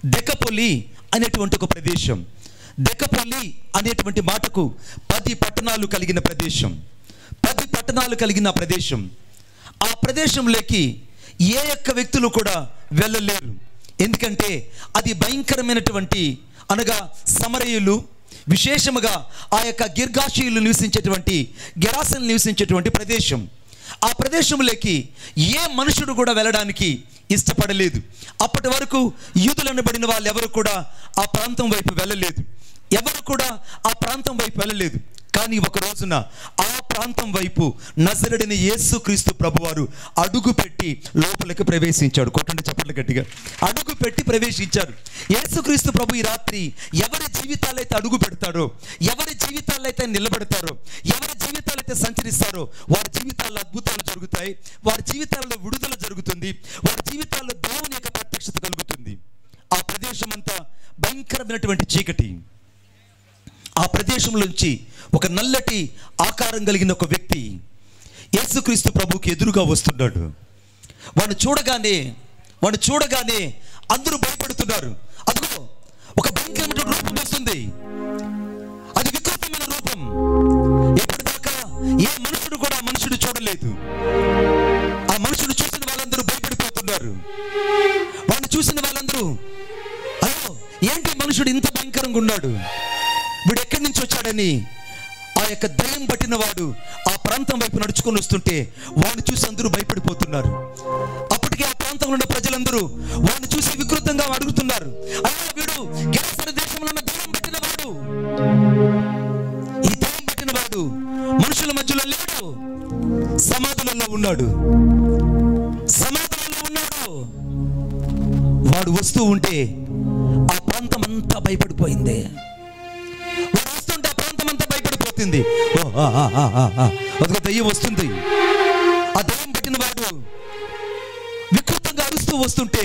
దెకపొలి అనేటువంటి ఒక ప్రదేశం. దెకపొలి అనేటువంటి మాటకు 10 పట్టణాలు కలిగిన ప్రదేశం. 10 పట్టణాలు కలిగిన ప్రదేశం. ఆ ప్రదేశంలోకి ఏ ఒక్క వ్యక్తులు కూడా వెళ్ళలేరు. ఎందుకంటే అది భయంకరమైనటువంటి, అనగా సమరయులు, విశేషముగా ఆ యొక్క గిర్గాషీయులు నివసించేటువంటి, గెరాసలు నివసించేటువంటి ప్రదేశం. ఆ ప్రదేశంలోకి ఏ మనుషుడు కూడా వెళ్ళడానికి ఇష్టపడలేదు. అప్పటి వరకు యూదులు అనబడిన వాళ్ళు ఎవరు కూడా ఆ ప్రాంతం వైపు వెళ్ళలేదు. ఎవరు కూడా ఆ ప్రాంతం వైపు వెళ్ళలేదు. కానీ ఒక రోజున ఆ ప్రాంతం వైపు నజరేయుడైన యేసుక్రీస్తు ప్రభువారు అడుగు పెట్టి లోపలికి ప్రవేశించాడు. కొట్టండి చప్పట్లు గట్టిగా. అడుగు పెట్టి ప్రవేశించారు. యేసుక్రీస్తు ప్రభు ఈ రాత్రి ఎవరి జీవితాలు అయితే అడుగు పెడతాడో, ఎవరి జీవితాలు అయితే నిలబెడతారో, ఎవరి జీవితాలు అయితే సంచరిస్తారో వారి జీవితాల్లో అద్భుతాలు జరుగుతాయి. వారి జీవితాల్లో విడుదల జరుగుతుంది. వారి జీవితాల్లో దేవుని యొక్క ప్రత్యక్షత కలుగుతుంది. ఆ ప్రదేశం అంతా భయంకరమైనటువంటి చీకటి. ఆ ప్రదేశంలోంచి ఒక నల్లటి ఆకారం కలిగిన ఒక వ్యక్తి యేసుక్రీస్తు ప్రభుకి ఎదురుగా వస్తున్నాడు. వాడిని చూడగానే అందరూ భయపడుతున్నారు. అదిగో ఒక భయంకరమైన రూపం వస్తుంది. అది వికృతమైన రూపం. ఎప్పటిదాకా ఏ మనుషుడు కూడా మనుషుడు చూడలేదు. ఆ మనుషుడు చూసిన వాళ్ళందరూ భయపడిపోతున్నారు. వాడిని చూసిన వాళ్ళందరూ, అయ్యో ఏంటి మనుషుడు ఇంత భయంకరంగా ఉన్నాడు, వీడు ఎక్కడి నుంచి వచ్చాడని ఆ యొక్క దయ్యం పట్టిన వాడు ఆ ప్రాంతం వైపు నడుచుకొని వస్తుంటే వాడిని చూసి అందరూ భయపడిపోతున్నారు. అప్పటికే ఆ ప్రాంతంలో ఉన్న ప్రజలందరూ వాడిని చూసి వికృతంగా అడుగుతున్నారు, అయ్యో వీడు గెరాసన దేశంలో ఉన్న దయ్యం పట్టిన వాడు, ఈ దయ్యం పట్టిన వాడు మనుషుల మధ్యలో లేడు, సమాధులలో ఉన్నాడు. వాడు వస్తూ ఉంటే ఆ ప్రాంతం అంతా భయపడిపోయింది. అదిగో దయ్యం వస్తుంది. ఆ దయ్యం పెట్టిన వాడు వికృతంగా అరుస్తూ వస్తుంటే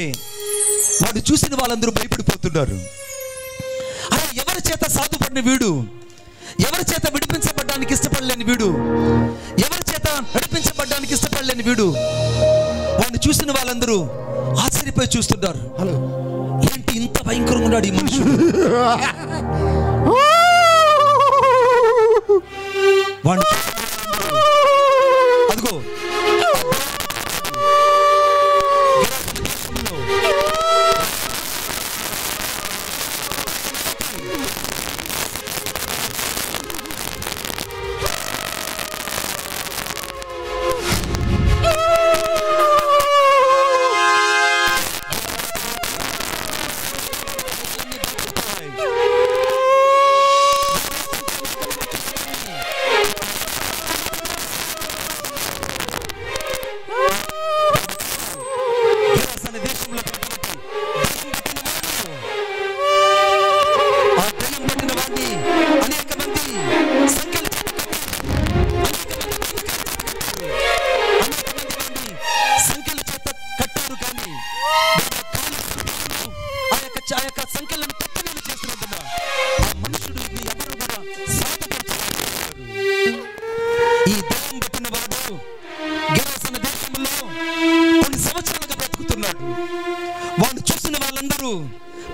వాడు చూసిన వాళ్ళందరూ భయపడిపోతున్నారు. అరే ఎవరి చేత సాధుపడిన వీడు, ఎవరి చేత విడిపించబడ్డానికి ఇష్టపడలేని వీడు, ఎవరి చేత నడిపించబడ్డానికి ఇష్టపడలేని వీడు, వాడిని చూసిన వాళ్ళందరూ ఆశ్చర్యపోయి చూస్తున్నారు. హలో, ఏంటి ఇంత భయంకరంగా ఉన్నాడు ఈ మనుషుడు? అదిగో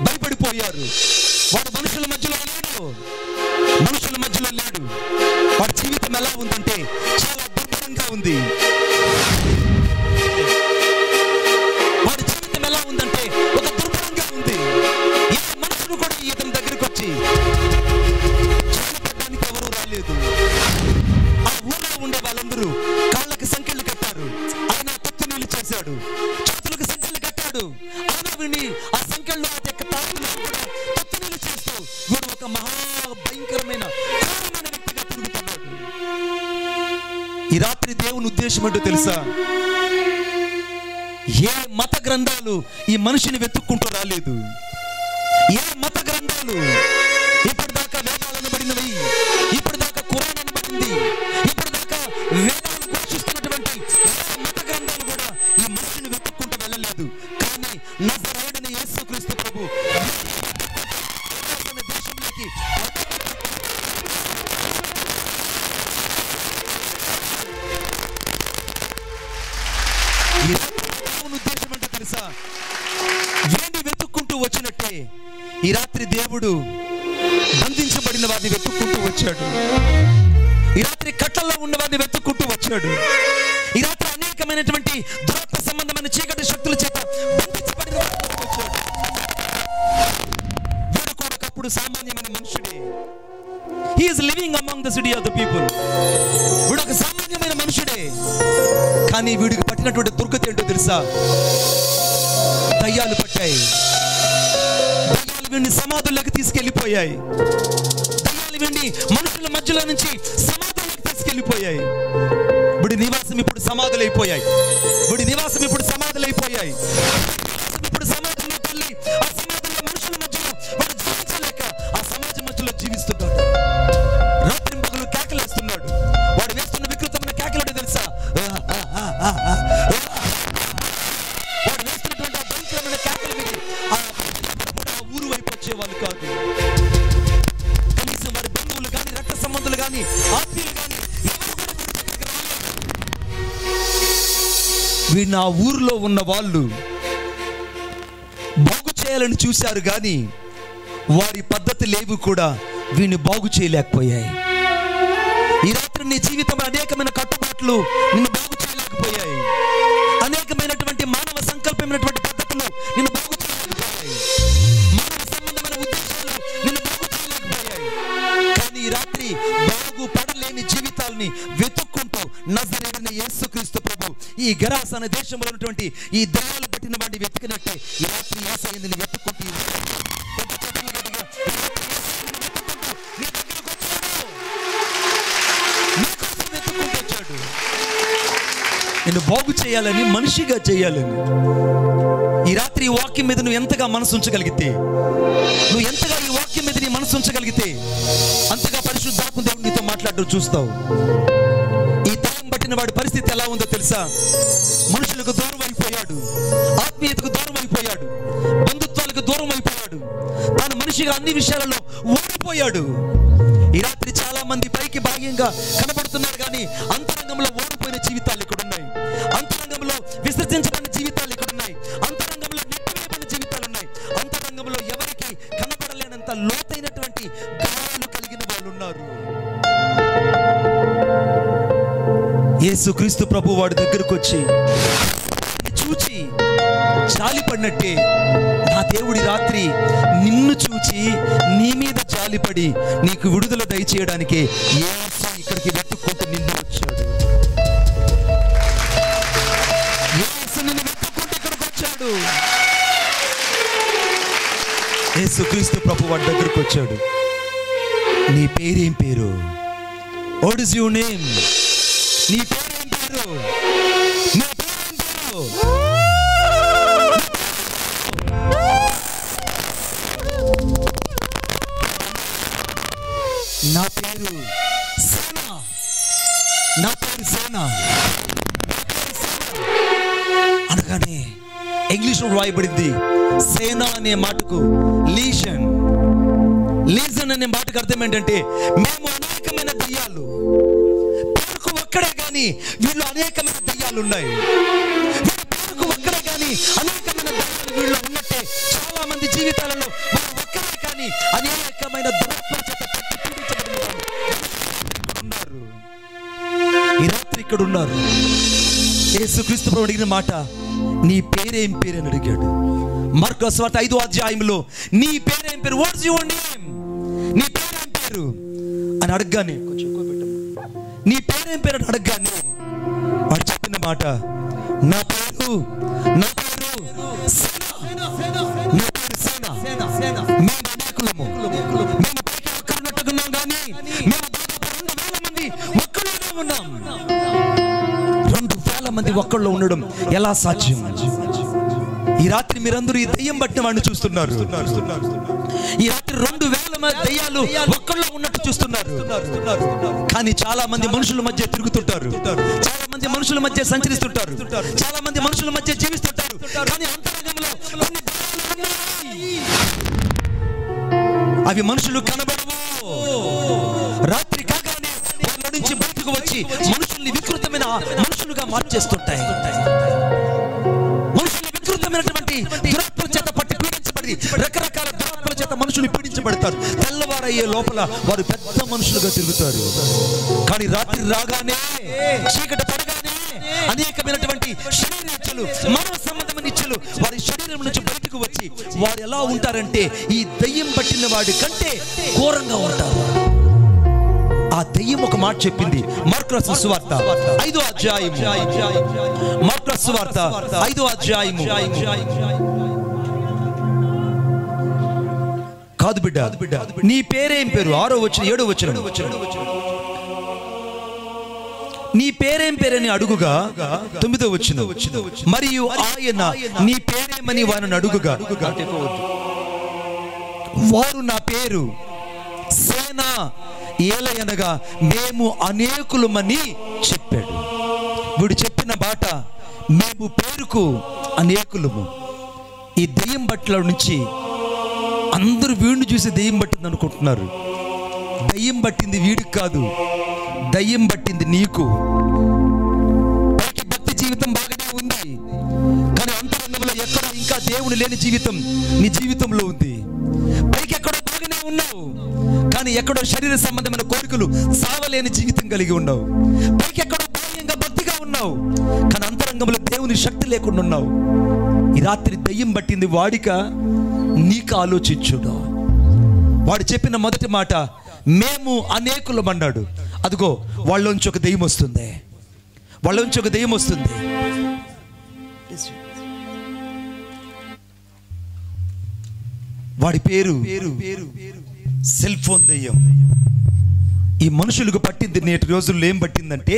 భయపడిపోయారు. వాడు మనుషుల మధ్యలో లేడు. వాడి జీవితం ఎలా ఉందంటే చాలా దుర్భరంగా ఉంది. వాడి జీవితం ఎలా ఉందంటే ఒక దుర్భరంగా ఉంది. ఏ మనుషులు కూడా ఇతని దగ్గరికి వచ్చి చూడడానికి ఎవరు రాలేదు. ఆ ఊళ్ళో ఉండే వాళ్ళందరూ కాళ్ళకి సంకెళ్ళు కట్టారు. ఆయన తొక్కు నీళ్ళు చేశాడు. చేతులకు సంకెళ్ళు కట్టాడు. ఆయన విని ఆ సంకెళ్ళు ఒక మహా భయంకరమైన వ్యక్తిగా తిరుగుతున్నాడు. ఈ రాత్రి దేవుని ఉద్దేశం ఏంటో తెలుసా? ఏ మత గ్రంథాలు ఈ మనిషిని వెతుక్కుంటూ రాలేదు. ఏ మత గ్రంథాలు ఇప్పటిదాకా వేదాలు అనబడినవి, ఇప్పటిదాకా ఖురాన్ అనబడింది, ఇప్పటిదాకా వేదాలు ఘోషిస్తున్నటువంటి మత గ్రంథాలు కూడా ఈ మనిషిని వెతుక్కుంటూ వెళ్ళలేదు. కానీ నజరేయుడైన యేసుక్రీస్తు ప్రభు ఉద్దేశం అంటే తెలుసా? వీడిని వెతుక్కుంటూ వచ్చినట్టే ఈ రాత్రి దేవుడు బంధించబడిన వారిని వెతుక్కుంటూ వచ్చాడు. ఈ రాత్రి కట్టల్లో ఉన్న వారిని వెతుక్కుంటూ వచ్చాడు. ఈ రాత్రి అనేకమైనటువంటి దురాత్మ సంబంధమైన చీకటి శక్తుల చేత బంధించబడిన వారిని వచ్చాడు. వీడు కూడా ఒకప్పుడు సామాన్యమైన మనుషుడే. He is living among the city of the people. వీడు ఒక సామాన్యమైన మనుషుడే. కానీ వీడికి పట్టినటువంటి దుర్గతి ఏంటో తెలుసా? దయ్యాలు పట్టాయి. దయ్యాలు వీడిని సమాధుల్లోకి తీసుకెళ్లిపోయాయి. దయ్యాలు వీడిని మనుషుల మధ్యలో నుంచి సమాధుల్లోకి తీసుకెళ్లిపోయాయి. వీడి నివాసం ఇప్పుడు సమాధులైపోయాయి. వీడి నివాసం ఇప్పుడు సమాధులైపోయాయి. ఇప్పుడు సమాధుల్లోకి వెళ్ళి ఆ సమాధుల్లో మనుషుల మధ్యలో వాడు జీవించలేక ఆ సమాజ మధ్యలో జీవిస్తున్నాడు. రాత్రి పగలు కేకలేస్తున్నాడు. వాడు వేస్తున్న వికృతమైన కేకలు తెలుసా? వాడు వేస్తున్నటువంటి ఆ భయంకరమైన కేకలు విని ఆ ఊరు వైపు వచ్చేవాళ్ళు కాదు. కనీసం వాడి బంధువులు కానీ, రక్త సంబంధులు కానీ, ఆత్మీయులు కానీ వీడిని ఆ ఊరిలో ఉన్న వాళ్ళు బాగు చేయాలని చూశారు కానీ వారి పద్ధతులేవి కూడా వీడిని బాగు చేయలేకపోయాయి. ఈ రాత్రి నీ జీవితంలో అనేకమైన కట్టుబాట్లు నిన్ను బాగు చేయలేకపోయాయి. అనేకమైనటువంటి మానవ సంకల్పమైనటువంటి పద్ధతులు నిన్ను బాగు చేయలేకపోయాయి. మానవ సంబంధమైన ఉద్దేశాలు నిన్ను బాగు చేయలేకపోయాయి. కానీ ఈ రాత్రి బాగుపడలేని జీవితాలని వెతుక్కుంటూ నజరేయుడైన యేసుక్రీస్తు ప్రభు ఈ గెరాసా అనే దేశంలో ఉన్నటువంటి ఈ దయ్యాలు పట్టిన వాడిని వెతికినట్టే ఈ రాత్రి యేసయ్యని వెతుక్కుంటూ నిన్ను బాగు చేయాలని, మనిషిగా చేయాలని. ఈ రాత్రి ఈ వాక్యం మీద నువ్వు ఎంతగా మనసు ఉంచగలిగితే, నువ్వు ఎంతగా ఈ వాక్యం మీద నీ మనసు ఉంచగలిగితే అంతగా పరిశుద్ధాత్మ దేవుడు నీతో మాట్లాడడం చూస్తావు. ఈ దయ్యం పట్టిన వాడి పరిస్థితి ఎలా ఉందో తెలుసా? మనుషులకు దూరం అయిపోయాడు, ఆత్మీయతకు దూరం అయిపోయాడు, బంధుత్వాలకు దూరం అయిపోయాడు, తాను మనిషిగా అన్ని విషయాలలో ఓడిపోయాడు. ఈ రాత్రి చాలా మంది పైకి భాగ్యంగా కనబడుతున్నారు కానీ అంతరంగంలో ఓడిపోయిన జీవితాలు ఇక్కడ ఉన్నాయి. అంతరంగంలో విసర్జించబడిన జీవితాలు ఇక్కడ ఉన్నాయి. అంతరంగంలో నెట్టివేయబడిన జీవితాలు ఉన్నాయి. అంతరంగంలో ఎవరికి కనబడలేనంత లోతైనటువంటి గాయాలు కలిగిన వాళ్ళు ఉన్నారు. యేసుక్రీస్తు ప్రభు వాడి దగ్గరకు వచ్చి చూచి జాలిపడినట్టే నా దేవుడి రాత్రి నిన్ను చూచి నీ మీద జాలిపడి నీకు విడుదల దయచేయడానికి యేసు ఇక్కడికి వెతుక్కుంటూ నిన్ను వచ్చాడు. యేసు నిన్ను వెతుక్కుంటూ ఇక్కడికి వచ్చాడు. యేసుక్రీస్తు ప్రభు వాడి దగ్గరకు వచ్చాడు. నీ పేరేం పేరు? What is your name? నీ పేరేం పేరు? నీ పేరేం పేరు? నా పేరు సేన. నా పేరు సేన అనగానే ఇంగ్లీష్ లో రాయబడింది సేన అనే మాటకు లీజన్. లీజన్ అనే మాటకు అర్థం ఏంటంటే మేము అనేకమైన దయ్యాలు. పేరుకు ఒక్కడే కానీ వీళ్ళు అనేకమైన దయ్యాలు ఉన్నాయి. పేరుకు ఒక్కడే కానీ అనేకమైన దయ్యాలు వీళ్ళు ఉన్నట్టే చాలా మంది జీవితాలలో మనం ఒక్కడే కానీ అనేకమైన దురాత్మ చేత ఉన్నారు. ఈ రాత్రి ఇక్కడ ఉన్నారు. యేసుక్రీస్తు ప్రభువు అడిగిన మాట నీ పేరేం పేరు అని అడిగాడు. మార్కు సువార్త 5వ అధ్యాయంలో నీ పేరేం పేరు? What's your name? నీ పేరేం పేరు అని అడగగానే, నీ పేరేం పేరు అని అడగగానే వాడు చెప్పిన మాట నా పేరు సేన. మేము అనేకులము. మేము పైకి ఒక్కరున్నట్టున్నాం కానీ మేము దాదాపు 2,000 మంది ఒక్కళ్ళనే ఉన్నాం. 2,000 మంది ఒక్కళ్ళు ఉండడం ఎలా సాధ్యం? ఈ రాత్రి మీరందరూ ఈ దయ్యం పట్టిన వాడిని చూస్తున్నారు. ఈ రాత్రి 2,000 దయ్యాలు ఒక్కళ్ళు ఉన్నట్టు చూస్తున్నారు. కానీ చాలా మంది మనుషుల మధ్య తిరుగుతుంటారు, చాలా మంది మనుషుల మధ్య సంచరిస్తుంటారు, చాలా మంది మనుషుల మధ్య జీవిస్తుంటారు. కానీ అంతరంగంలో కొన్ని దయ్యాలు ఉన్నాయి. అవి మనుషులు కనబడవు. రాత్రి కాగానే వాళ్ళ నుంచి బయటకు వచ్చి మనుషుల్ని వికృతమైన మనుషులుగా మార్చేస్తుంటాయి. మనుషుల్ని వికృతమైనటువంటి దురాత్మ చేత పట్టి పీడించబడి రకరకాల దురాత్మ దురాత్మల చేత మనుషులు పీడించబడతారు. తెల్లవారయ్యే లోపల వారు పెద్ద మనుషులుగా తిరుగుతారు. కానీ రాత్రి రాగానే, చీకటి పడగానే అనేకమైనటువంటి శరీర ఇచ్చలు, మానవ సంబంధమైన ఇచ్చలు వారి శరీరం నుంచి బయటకు వచ్చి వారు ఎలా ఉంటారంటే ఈ దయ్యం పట్టిన వాడి కంటే ఘోరంగా ఉంటారు. ఆ దయ్యం ఒక మాట చెప్పింది. మార్కు రాసిన సువార్త 5వ అధ్యాయం, మార్కు రాసిన సువార్త 5వ అధ్యాయం. కాదు బిడ్డ, నీ పేరేం పేరు? 6వ వచనం 7వ వచనం. నీ పేరేం పేరని అడుగుగా 9వ వచనం. మరియు ఆయన నీ పేరేమని వారిని అడుగుగా వారు నా పేరు సేన ఏలయనగా మేము అనేకులమని చెప్పాడు. వీడు చెప్పిన మాట మేము పేరుకు అనేకులము. ఈ దెయ్యం బట్టల నుంచి అందరూ వీడిని చూసి దెయ్యం పట్టింది అనుకుంటున్నారు. దెయ్యం పట్టింది వీడికి కాదు, దయ్యం పట్టింది నీకు. భక్తి జీవితం బాగానే ఉంది, కానీ అంతరంగంలో ఎక్కడ ఇంకా దేవుడు లేని జీవితం నీ జీవితంలో ఉంది. పైకి ఎక్కడో బాగానే ఉన్నావు, కానీ ఎక్కడో శరీర సంబంధమైన కోరికలు సావలేని జీవితం కలిగి ఉన్నావు. పైకి ఎక్కడో బాహ్యంగా భక్తిగా ఉన్నావు, కానీ అంతరంగంలో దేవుని శక్తి లేకుండా ఉన్నావు. ఈ రాత్రి దయ్యం పట్టింది వాడిక నీకు? ఆలోచించుడు. వాడు చెప్పిన మొదటి మాట మేము అనేకులం అన్నాడు. అదిగో వాళ్ళలోంచి ఒక దెయ్యం వస్తుంది, వాళ్ళలోంచి ఒక దెయ్యం వస్తుంది. వాడి పేరు సెల్ ఫోన్ దెయ్యం. ఈ మనుషులకు పట్టింది నేటి రోజుల్లో ఏం పట్టిందంటే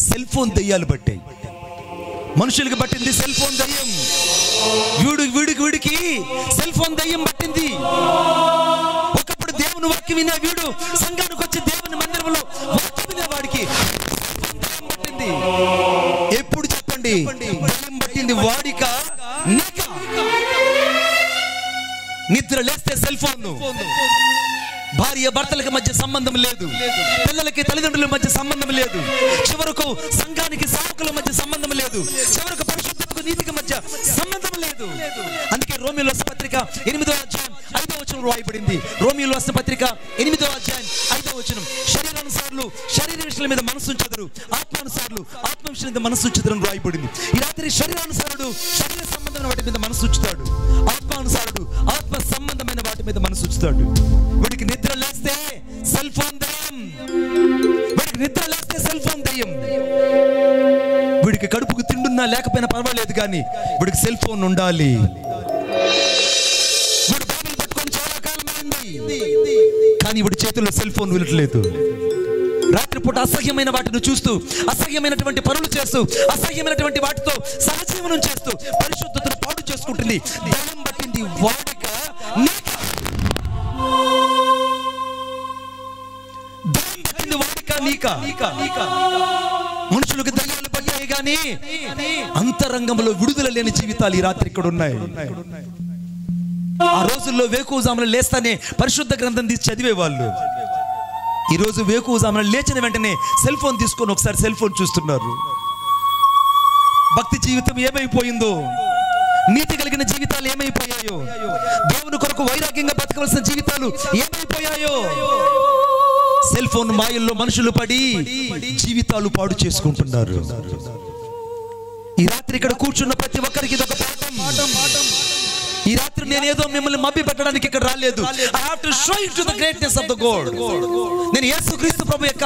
సెల్ ఫోన్ దెయ్యాలు పట్టాయి. మనుషులకు పట్టింది సెల్ ఫోన్ దెయ్యం. వీడికి సెల్ ఫోన్ దెయ్యం పట్టింది. ఒకప్పుడు దేవుని వాక్యం వినే వీడు సంఘానికి వచ్చి దేవుని మందిరంలో వాక్యం వినేవాడికి పట్టింది. ఎప్పుడు చెప్పండి, దెయ్యం పట్టింది వాడిక నీక? నిద్ర లేస్తే సెల్ ఫోన్, భార్య భర్తలకు మధ్య సంబంధం లేదు, పిల్లలకి తల్లిదండ్రుల మధ్య సంబంధం లేదు, చివరకు సంఘానికి సేవకుల మధ్య సంబంధం లేదు, చివరకు పరిశుద్ధతకు నీతికి మధ్య సంబంధం లేదు. అందుకే రోమియోలు రాసిన పత్రిక 8వ అధ్యాయం 5వ వచనం రాయబడింది. రోమియోలు రాసిన పత్రిక 8వ అధ్యాయం 5వ వచనం, శరీరానుసారులు శరీర విషయాల మీద మనసు ఉంచెదరు, ఆత్మానుసారులు ఆత్మ విషయాల మీద మనసు ఉంచెదరు అని రాయబడింది. ఈ రాత్రి శరీరానుసారుడు శరీర సంబంధమైన వాటి మీద మనసు ఉంచుతాడు, ఆత్మానుసారుడు ఆత్మ సంబంధమైన వాటి మీద మనసు ఉంచుతాడు. వీడికి నిద్ర లేస్తే సెల్ ఫోన్ దయ్యం, వీడికి నిద్ర లేస్తే సెల్ ఫోన్ దయ్యం. వీడికి కడుపుకు తిండున్నా లేకపోయినా పర్వాలేదు, కానీ వీడికి సెల్ ఫోన్ ఉండాలి. వీడు బైబిల్ పట్టుకొని చాలా కాలమైంది, కానీ వీడి చేతుల్లో సెల్ ఫోన్ వినట్లేదు. రాత్రిపూట అసహ్యమైన వాటిని చూస్తూ, అసహ్యమైనటువంటి పనులు చేస్తూ, అసహ్యమైనటువంటి వాటితో సహజీవనం చేస్తూ పరిశుద్ధతను పాడు చేసుకుంటుంది. దయ్యం పట్టింది వాడిక నీక? దయ్యం పట్టింది వాడిక నీక? మనుషులకు దయ్యాలు పట్టాయి, కానీ అంతరంగంలో విడుదల లేని జీవితాలు ఈ రాత్రి ఇక్కడ ఉన్నాయి. ఆ రోజుల్లో వేకువజామున లేస్తానే పరిశుద్ధ గ్రంథం తీసి చదివేవాళ్ళు. ఈ రోజు వేకువజామున లేచిన వెంటనే సెల్ ఫోన్ తీసుకొని ఒకసారి సెల్ ఫోన్ చూస్తున్నారు. భక్తి జీవితం ఏమైపోయిందో, నీతి కలిగిన జీవితాలు ఏమైపోయాయో, దేవుని కొరకు వైరాగ్యంగా బతకవలసిన జీవితాలు ఏమైపోయాయో. సెల్ ఫోన్ మాయల్లో మనుషులు పడి జీవితాలు పాడు చేసుకుంటున్నారు. ఈ రాత్రి ఇక్కడ కూర్చున్న ప్రతి ఒక్కరికి ఇదొక పాఠం. ఈ రాత్రి నేనేదో మిమ్మల్ని మభ్య పెట్టడానికి ఇక్కడ రాలేదు. I have to show you to the greatness of the God. నేను యేసుక్రీస్తు ప్రభు యొక్క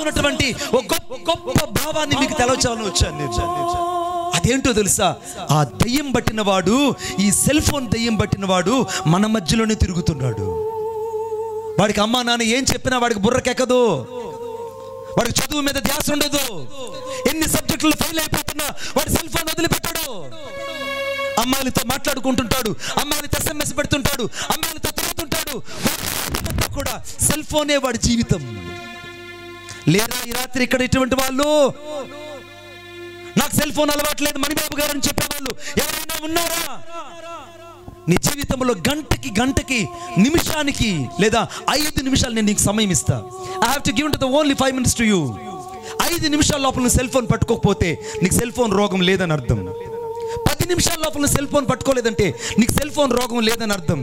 ఉన్నటువంటి ఒక గొప్ప భావాన్ని మీకు తెలవచాలని వచ్చాను. అదేంటో తెలుసా? ఆ దయ్యం పట్టినవాడు, ఈ సెల్ ఫోన్ దయ్యం పట్టినవాడు మన మధ్యలోనే తిరుగుతున్నాడు. వాడికి అమ్మా నాన్న ఏం చెప్పినా వాడికి బుర్రకెక్కదు, వాడికి చదువు మీద ధ్యాస ఉండదు. ఎన్ని సబ్జెక్టులు ఫెయిల్ అయిపోతున్నా వాడు సెల్ ఫోన్ వదిలిపెట్టాడు. అమ్మాయిలతో మాట్లాడుకుంటుంటాడు, అమ్మాయిలతో SMS పెడుతుంటాడు, అమ్మాయిలతో తిరుగుతుంటాడు. కూడా సెల్ ఫోనే వాడి జీవితం. లేదా ఈ రాత్రి ఇక్కడ ఇటువంటి వాళ్ళు, నాకు సెల్ ఫోన్ అలవాట్లేదు మణిబాబు గారు అని చెప్పేవాళ్ళు ఎవరైనా ఉన్నారా? నీ జీవితంలో గంటకి నిమిషానికి లేదా 5 నిమిషాలు నేను నీకు సమయం ఇస్తా. I have to give to the only 5 minutes to you. 5 నిమిషాల లోపల నువ్వు సెల్ ఫోన్ పట్టుకోకపోతే నీకు సెల్ ఫోన్ రోగం లేదని అర్థం. 10 నిమిషాల లోపల సెల్ ఫోన్ పట్టుకోలేదంటే నీకు సెల్ ఫోన్ రోగం లేదని అర్థం.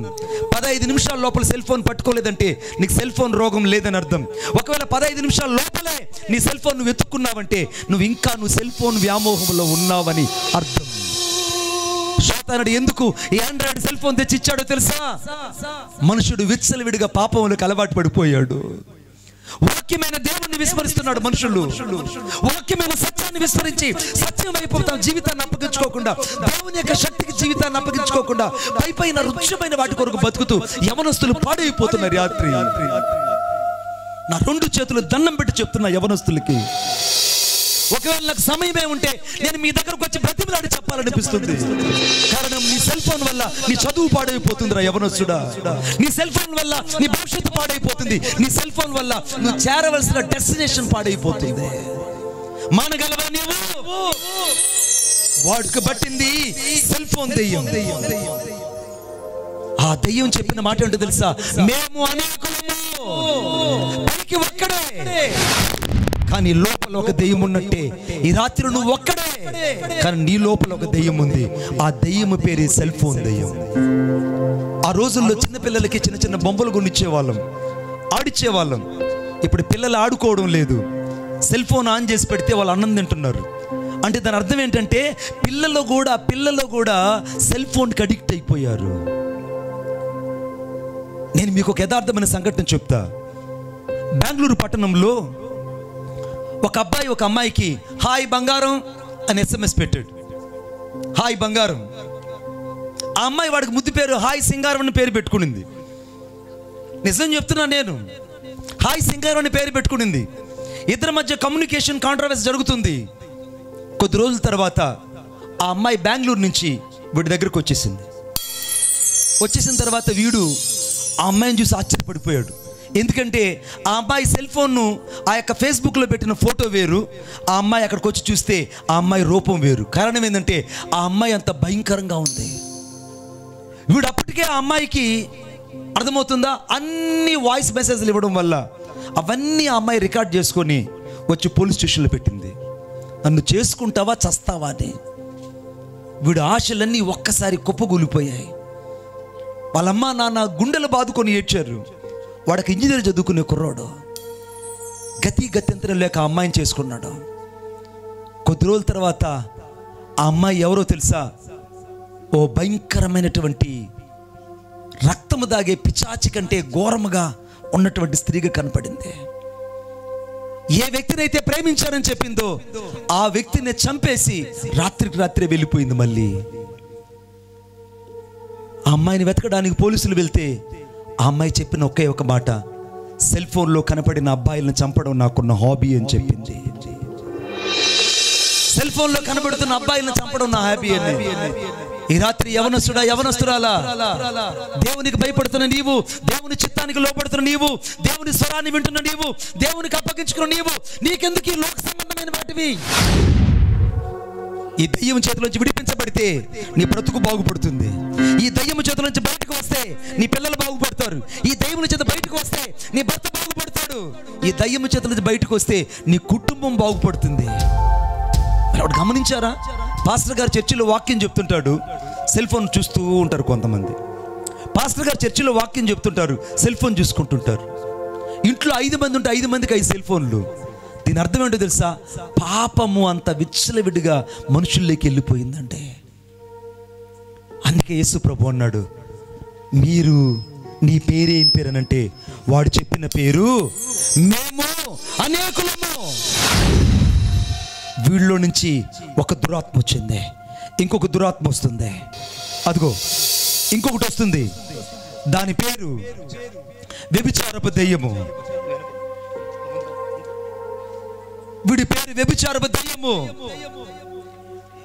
15 నిమిషాల లోపల సెల్ ఫోన్ పట్టుకోలేదంటే నీకు సెల్ ఫోన్ రోగం లేదని అర్థం. ఒకవేళ 15 నిమిషాల లోపలే నీ సెల్ ఫోన్ నువ్వు ఎత్తుక్కున్నావంటే నువ్వు సెల్ ఫోన్ వ్యామోహంలో ఉన్నావని అర్థం. సాతానుడు ఎందుకు ఈ ఆండ్రాయిడ్ సెల్ ఫోన్ తెచ్చి ఇచ్చాడో తెలుసా? మనుషుడు విచ్చలవిడిగా పాపములకు అలవాటు పడిపోయాడు. వాక్యమైన దేవుణ్ణి విస్మరిస్తున్నాడు మనుషులు. వాక్యమైన సత్యాన్ని విస్మరించి సత్యం వైపు తమ జీవితాన్ని అప్పగించుకోకుండా, దేవుని యొక్క శక్తికి జీవితాన్ని అప్పగించుకోకుండా పైపైన రుచిమైన వాటి కొరకు బతుకుతూ యవనస్తులు పాడైపోతున్నారు. రాత్రి నా 2 చేతులు దండం పెట్టి చెప్తున్నా యవనస్తులకి, ఒకవేళ నాకు సమయమే ఉంటే నేను మీ దగ్గరకు వచ్చి బ్రతిమలాడి చెప్పాలనిపిస్తుంది. కారణం నీ సెల్ ఫోన్ వల్ల నీ చదువు పాడైపోతుంది రా యవనస్తుడా. నీ సెల్ ఫోన్ వల్ల నీ భవిష్యత్తు పాడైపోతుంది. నీ సెల్ ఫోన్ వల్ల నువ్వు చేరవలసిన డెస్టినేషన్ పాడైపోతుంది. మానగలవా నీవు? వాడికి పట్టింది సెల్ ఫోన్ దెయ్యం. ఆ దెయ్యం చెప్పిన మాట ఏంటో తెలుసా? మేము అనేకులము, పైకి ఒక్కడే కానీ లోపల ఒక దెయ్యం ఉన్నట్టే. ఈ రాత్రి నువ్వు ఒక్కడే కానీ నీ లోపల ఒక దెయ్యం ఉంది. ఆ దెయ్యం పేరే సెల్ ఫోన్ దెయ్యం. ఆ రోజుల్లో చిన్నపిల్లలకి చిన్న బొమ్మలు కొనిచ్చేవాళ్ళం, ఆడిచ్చేవాళ్ళం. ఇప్పుడు పిల్లలు ఆడుకోవడం లేదు, సెల్ ఫోన్ ఆన్ చేసి పెడితే వాళ్ళు అన్నం తింటున్నారు. అంటే దాని అర్థం ఏంటంటే పిల్లలు కూడా సెల్ ఫోన్కి అడిక్ట్ అయిపోయారు. నేను మీకు ఒక యథార్థమైన సంఘటన చెప్తా. బెంగళూరు పట్టణంలో ఒక అబ్బాయి ఒక అమ్మాయికి హాయ్ బంగారం అని SMS పెట్టాడు. హాయ్ బంగారం. ఆ అమ్మాయి వాడికి ముద్దు పేరు హాయ్ సింగారం అని పేరు పెట్టుకునింది. నిజం చెప్తున్నా నేను, హాయ్ సింగారం అని పేరు పెట్టుకునింది. ఇద్దరి మధ్య కమ్యూనికేషన్ కాంట్రవర్సీ జరుగుతుంది. కొద్ది రోజుల తర్వాత ఆ అమ్మాయి బెంగళూరు నుంచి వీడి దగ్గరకు వచ్చేసిన తర్వాత వీడు ఆ అమ్మాయిని చూసి ఆశ్చర్యపడిపోయాడు. ఎందుకంటే ఆ అమ్మాయి సెల్ ఫోన్ను ఆ యొక్క ఫేస్బుక్లో పెట్టిన ఫోటో వేరు, ఆ అమ్మాయి అక్కడికి వచ్చి చూస్తే ఆ అమ్మాయి రూపం వేరు. కారణం ఏంటంటే ఆ అమ్మాయి అంత భయంకరంగా ఉంది. వీడు అప్పటికే ఆ అమ్మాయికి అర్థమవుతుందా, అన్ని వాయిస్ మెసేజ్లు ఇవ్వడం వల్ల అవన్నీ ఆ అమ్మాయి రికార్డ్ చేసుకొని వచ్చి పోలీస్ స్టేషన్లో పెట్టింది. నన్ను చేసుకుంటావా చస్తావా అని. వీడు ఆశలన్నీ ఒక్కసారి కుప్పగూలిపోయాయి. వాళ్ళమ్మ నాన్న గుండెలు బాదుకొని ఏడ్చారు. వాడికి ఇంజనీర్ చదువుకునే కుర్రాడు, గత్యంతరం లేక ఆ అమ్మాయిని చేసుకున్నాడు. కొద్ది రోజుల తర్వాత ఆ అమ్మాయి ఎవరో తెలుసా? ఓ భయంకరమైనటువంటి రక్తము దాగే పిచాచి కంటే ఘోరముగా ఉన్నటువంటి స్త్రీగా కనపడింది. ఏ వ్యక్తినైతే ప్రేమించారని చెప్పిందో ఆ వ్యక్తిని చంపేసి రాత్రికి రాత్రే వెళ్ళిపోయింది. మళ్ళీ ఆ అమ్మాయిని వెతకడానికి పోలీసులు వెళ్తే ఆ అమ్మాయి చెప్పిన ఒకే ఒక మాట, సెల్ ఫోన్లో కనపడిన అబ్బాయిలను చంపడం నాకున్న హాబీ అని చెప్పింది. సెల్ ఫోన్లో కనబడుతున్న అబ్బాయిలను చంపడం నా హాబీ అని. ఈ రాత్రి యవనస్తురాలా, దేవునికి భయపడుతున్న నీవు, దేవుని చిత్తానికి లోపడుతున్న నీవు, దేవుని స్వరాన్ని వింటున్న నీవు, దేవునికి అప్పగించుకున్న నీవు, నీకెందుకు ఈ లోక సంబంధమైన వాటివి? ఈ దయ్యం చేతిలోంచి విడిపించబడితే నీ బ్రతుకు బాగుపడుతుంది. ఈ దయ్యం చేతుల నుంచి బయటకు వస్తే నీ పిల్లలు బాగుపడతారు. ఈ దయ్యం చేత బయటకు వస్తే నీ భర్త బాగుపడతాడు. ఈ దయ్యం చేతుల నుంచి బయటకు వస్తే నీ కుటుంబం బాగుపడుతుంది. అప్పుడు గమనించారా? పాస్టర్ గారు చర్చిలో వాక్యం చెప్తుంటాడు, సెల్ ఫోన్ చూస్తూ ఉంటారు కొంతమంది. పాస్టర్ గారు చర్చిలో వాక్యం చెప్తుంటారు, సెల్ ఫోన్ చూసుకుంటుంటారు. ఇంట్లో 5 మంది ఉంటే 5 మందికి 5 సెల్ ఫోన్లు. దీని అర్థం ఏంటో తెలుసా? పాపము అంత విచ్చలవిడిగా మనుషుల్లోకి వెళ్ళిపోయిందంటే. అందుకే యేసు ప్రభు అన్నాడు, మీరు నీ పేరేం పేరు అనంటే వాడు చెప్పిన పేరు మేము అనేకులము. వీళ్ళలో నుంచి ఒక దురాత్మ వచ్చింది, ఇంకొక దురాత్మ వస్తుంది, అదిగో ఇంకొకటి వస్తుంది, దాని పేరు వ్యభిచారపు దెయ్యము. వీడి పేరు వ్యభిచారపు దెయ్యము.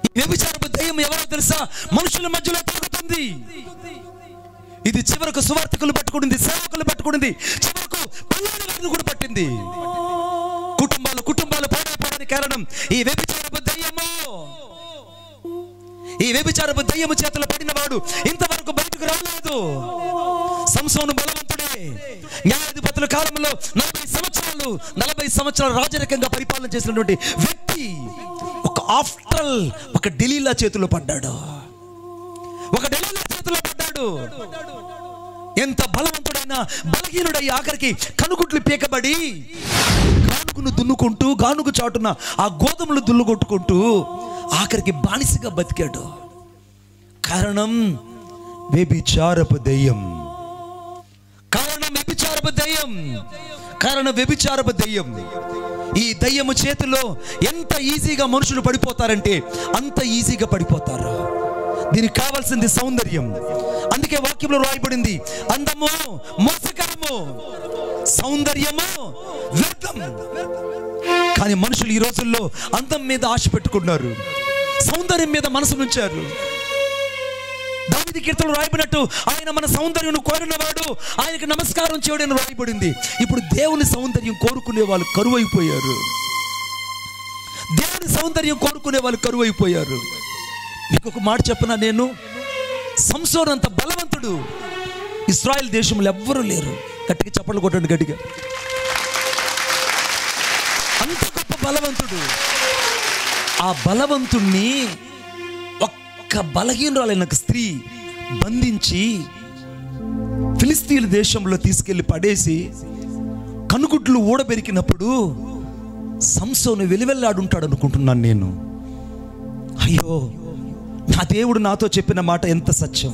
ఈ వ్యభిచారపు దెయ్యం ఎవరో తెలుసా? మనుషుల మధ్యలో తిరుగుతుంది. ఇది చివరకు సువార్తికులు పట్టుకుంది, సేవకులు పట్టుకుంది, చివరకు పల్లాని వారిని కూడా పట్టింది. కుటుంబాలు పాడైపోవడానికి కారణం ఈ వ్యభిచారపు దెయ్యము. ఈ వ్యభిచారపు దెయ్యము చేతులు పడిన వాడు ఇంతవరకు బయటకు రాలేదు. సంసోను బలవంతుడే. న్యాయాధిపతుల కాలంలో 40 సంవత్సరాలు రాజరికంగా పరిపాలన చేసినటువంటి వ్యక్తి ఒక డెలీలా చేతిలో పడ్డాడు. ఎంత బలవంతుడైనా బలహీనుడై ఆఖరికి కనుగుడ్లు పీకబడి గానుగును దున్నుకుంటూ, గానుగు చాటున ఆ గోధుమలు దుల్లుగొట్టుకుంటూ ఆఖరికి బానిసగా బతికాడు. కారణం వ్యభిచారపు దెయ్యం. వ్యభిచారపు దెయ్యం. ఈ దెయ్యము చేతిలో ఎంత ఈజీగా మనుషులు పడిపోతారంటే అంత ఈజీగా పడిపోతారు. దీనికి కావాల్సింది సౌందర్యం. అందుకే వాక్యంలో రాయబడింది, అందము మోసకరము, సౌందర్యము వ్యర్థం. కానీ మనుషులు ఈ రోజుల్లో అందం మీద ఆశ పెట్టుకున్నారు, సౌందర్యం మీద మనసు ఉంచారు. దావీదు కీర్తనలో రాయబడినట్టు ఆయన మన సౌందర్యం కోరినవాడు ఆయనకు నమస్కారం చేయడని రాయబడింది. ఇప్పుడు దేవుని సౌందర్యం కోరుకునే వాళ్ళు కరువైపోయారు. మీకు ఒక మాట చెప్పనా, నేను సంసోను అంత బలవంతుడు ఇశ్రాయేల్ దేశంలో ఎవ్వరూ లేరు. గట్టిగా చప్పట్లు కొట్టండి, గట్టిగా. అంత గొప్ప బలవంతుడు. ఆ బలవంతుణ్ణి ఒక్క బలహీనురాలైన స్త్రీ బంధించి ఫిలిస్తీన్ దేశంలో తీసుకెళ్లి పడేసి కనుగుడ్లు ఊడబెరికినప్పుడు సంసోను వెలివెల్లాడుంటాడు అనుకుంటున్నాను నేను. అయ్యో, నా దేవుడు నాతో చెప్పిన మాట ఎంత సత్యం.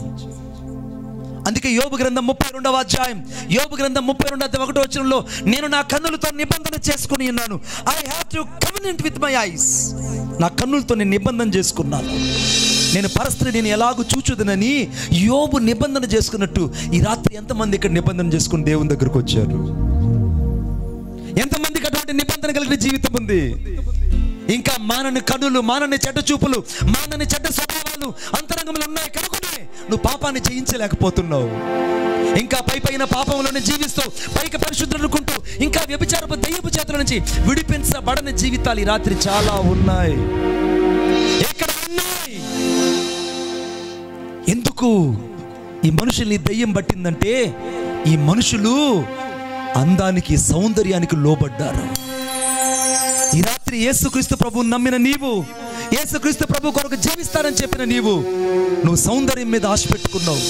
అందుకే యోబు గ్రంథం 32వ అధ్యాయం, యోబు గ్రంథం 32వ అధ్యాయం 1వ వచనంలో, నేను నా కన్నులతో నిబంధన చేసుకుని ఉన్నాను. I have to covenant with my eyes. నా కన్నులతో నేను నిబంధన చేసుకున్నాను. నేను పరస్త్రీని ఎలాగూ చూచుదనని యోబు నిబంధన చేసుకున్నట్టు ఈ రాత్రి ఎంతమంది ఇక్కడ నిబంధన చేసుకుని దేవుని దగ్గరకు వచ్చారు? ఎంతమందికి అటువంటి నిబంధన కలిగిన జీవితం ఉంది? ఇంకా మానని కన్నులు, మానని చెడ్డ చూపులు, మానని చెడ్డ స్వభావాలు అంతరంగంలో ఉన్నాయి కనుకనే నువ్వు పాపాన్ని జయించలేకపోతున్నావు. ఇంకా పైన పాపంలోనే జీవిస్తూ పైకి పరిశుద్ధులుకుంటూ ఇంకా వ్యభిచారపు దెయ్యపు చేతుల నుంచి విడిపించబడని జీవితాలు ఈ రాత్రి చాలా ఉన్నాయి. ఎక్కడ ఉన్నాయి? ఎందుకు ఈ మనుషుల్ని దెయ్యం పట్టిందంటే ఈ మనుషులు అందానికి, సౌందర్యానికి లోబడ్డారు. ఈ రాత్రి యేసుక్రీస్తు ప్రభువుని నమ్మిన నీవు, యేసుక్రీస్తు ప్రభు కొరకు జీవిస్తానని చెప్పిన నువ్వు సౌందర్యం మీద ఆశ పెట్టుకున్నావు,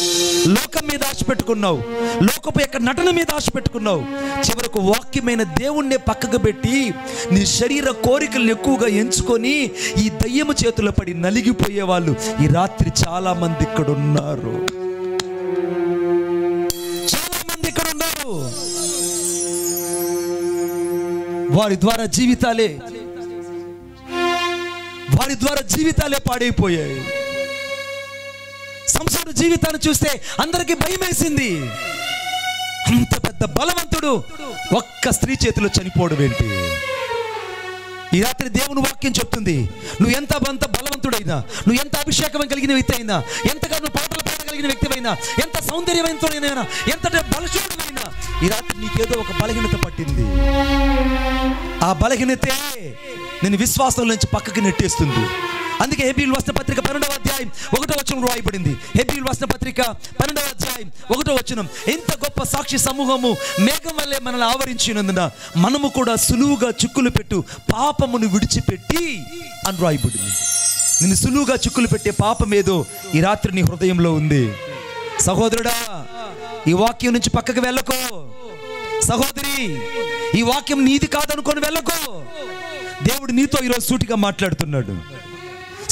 లోకం మీద ఆశ పెట్టుకున్నావు, లోకపు యొక్క నటన మీద ఆశ పెట్టుకున్నావు. చివరకు వాక్యమైన దేవుణ్ణి పక్కకు పెట్టి నీ శరీర కోరికలను ఎక్కువగా ఎంచుకొని ఈ దయ్యము చేతుల్లో పడి నలిగిపోయే వాళ్ళు ఈ రాత్రి చాలా మంది ఇక్కడ ఉన్నారు. వారి ద్వారా జీవితాలే పాడైపోయాయి. సంసార జీవితాన్ని చూస్తే అందరికీ భయం వేసింది. అంత పెద్ద బలవంతుడు ఒక్క స్త్రీ చేతిలో చనిపోవడం ఏంటి? ఈ రాత్రి దేవుని వాక్యం చెప్తుంది, నువ్వు ఎంత బలవంతుడైనా, నువ్వు ఎంత అభిషేకం కలిగిన వ్యక్తి అయినా, ఎంతగా నువ్వు పాటలు పాడగలిగిన వ్యక్తివైనా, ఎంత సౌందర్యవంతుడైనా, ఎంత బలశూరుడైనా, ఈ రాత్రి నీకేదో ఒక బలహీనత పట్టింది. ఆ బలహీనతే నేను విశ్వాసం నుంచి పక్కకి నెట్టేస్తుంది. అందుకే హెబ్రీయుల రాసిన పత్రిక 12వ అధ్యాయం 1వ వచనం రాయబడింది. హెబ్రీయుల రాసిన పత్రిక 12వ అధ్యాయం 1వ వచనం, ఎంత గొప్ప సాక్షి సమూహము మేఘం వల్లే మనల్ని ఆవరించినందున మనము కూడా సులువుగా చిక్కులు పెట్టు పాపమును విడిచిపెట్టి అని రాయబడింది. నిన్ను సులువుగా చిక్కులు పెట్టే పాపం ఏదో ఈ రాత్రి నీ హృదయంలో ఉంది. సహోదరుడా, ఈ వాక్యం నుంచి పక్కకు వెళ్ళకో. సహోదరి, ఈ వాక్యం నీది కాదనుకొని వెళ్ళకో. దేవుడు నీతో ఈరోజు సూటిగా మాట్లాడుతున్నాడు.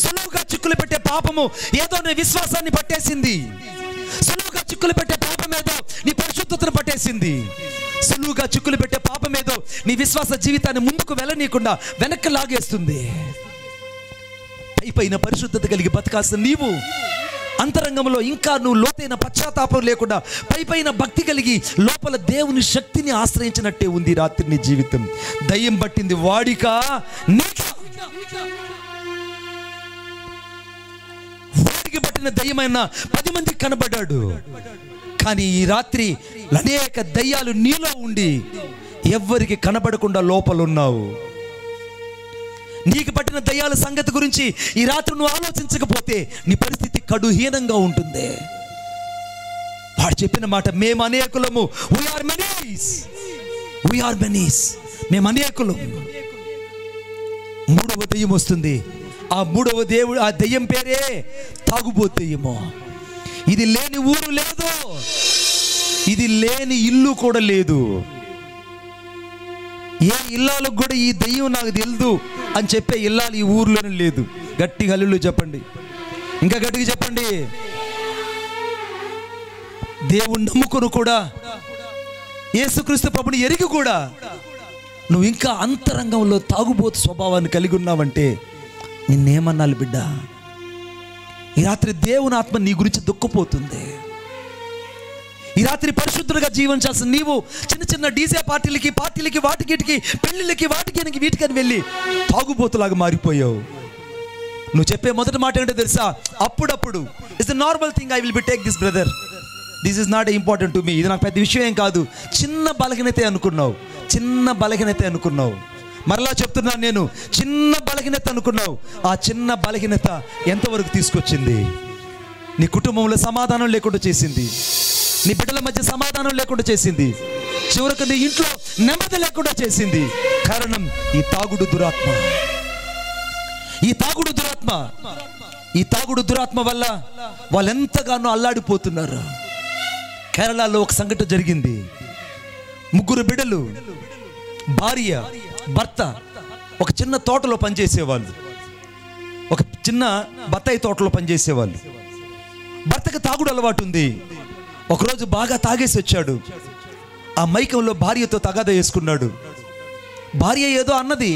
సులువుగా చిక్కులు పెట్టే పాపము ఏదో నీ విశ్వాసాన్ని పట్టేసింది. సులువుగా చిక్కులు పెట్టే పాపం ఏదో నీ పరిశుద్ధతను పట్టేసింది. సులువుగా చిక్కులు పెట్టే పాపం ఏదో ఏదో నీ విశ్వాస జీవితాన్ని ముందుకు వెళ్ళనీయకుండా వెనక్కి లాగేస్తుంది. పైపైన పరిశుద్ధత కలిగి బతకాల్సిన నీవు అంతరంగంలో ఇంకా నువ్వు లోతైన పశ్చాత్తాపం లేకుండా పైపైన భక్తి కలిగి లోపల దేవుని శక్తిని ఆశ్రయించినట్టే ఉంది రాత్రి నీ జీవితం. దయ్యం పట్టింది వాడిక నీకా? వాడికి పట్టిన దయ్యమైన 10 మందికి కనబడ్డాడు. కానీ ఈ రాత్రి అనేక దయ్యాలు నీలో ఉండి ఎవ్వరికి కనబడకుండా లోపల ఉన్నావు. నీకు పట్టిన దయ్యాల సంగతి గురించి ఈ రాత్రి నువ్వు ఆలోచించకపోతే నీ పరిస్థితి కడుహీనంగా ఉంటుంది. వాడు చెప్పిన మాట, మేము అనేకులము, వీఆర్ మెనీస్, మేము అనేకులం. 3వ దయ్యం వస్తుంది. ఆ 3వ దేవుడు, ఆ దయ్యం పేరే తాగుబోతేయేమో. ఇది లేని ఊరు లేదు, ఇది లేని ఇల్లు కూడా లేదు. ఏ ఇల్లాలకు కూడా ఈ దయ్యం నాకు తెలుదు అని చెప్పే ఇల్లాలు ఈ ఊర్లోనే లేదు. గట్టిగా హల్లెలూయా చెప్పండి, ఇంకా గట్టిగా చెప్పండి. దేవుణ్ణి నమ్ముకుని కూడా, యేసుక్రీస్తు ప్రభుని ఎరిగి కూడా నువ్వు ఇంకా అంతరంగంలో తాగుబోతు స్వభావాన్ని కలిగి ఉన్నావంటే నిన్నేమన్నాలి బిడ్డ? ఈ రాత్రి దేవుని ఆత్మ నీ గురించి దుఃఖపోతుంది. ఈ రాత్రి పరిశుద్ధులుగా జీవించాల్సిన నీవు చిన్న చిన్న డీజే పార్టీలకి వాటికి పెళ్లిళ్ళకి వీటికని వెళ్ళి తాగుబోతులాగా మారిపోయావు. నువ్వు చెప్పే మొదటి మాట ఏంటో తెలుసా? అప్పుడప్పుడు it's a normal thing, I will be take this brother, this is not important to me. ఇది నాకు పెద్ద విషయం ఏం కాదు. చిన్న బలహీనతే అనుకున్నావు. మరలా చెప్తున్నాను నేను, చిన్న బలహీనత అనుకున్నావు. ఆ చిన్న బలహీనత ఎంతవరకు తీసుకొచ్చింది? నీ కుటుంబంలో సమాధానం లేకుండా చేసింది, నీ బిడ్డల మధ్య సమాధానం లేకుండా చేసింది, చివరికి నీ ఇంట్లో నెమ్మది లేకుండా చేసింది. కారణం ఈ తాగుడు దురాత్మ వల్ల వాళ్ళు ఎంతగానో అల్లాడిపోతున్నారు. కేరళలో ఒక సంఘటన జరిగింది. 3 బిడ్డలు, భార్య భర్త ఒక చిన్న తోటలో పనిచేసేవాళ్ళు, ఒక చిన్న బత్తాయి తోటలో పనిచేసేవాళ్ళు. భర్తకి తాగుడు అలవాటు ఉంది. ఒకరోజు బాగా తాగేసి వచ్చాడు. ఆ మైకంలో భార్యతో తగాదా చేసుకున్నాడు. భార్య ఏదో అన్నది.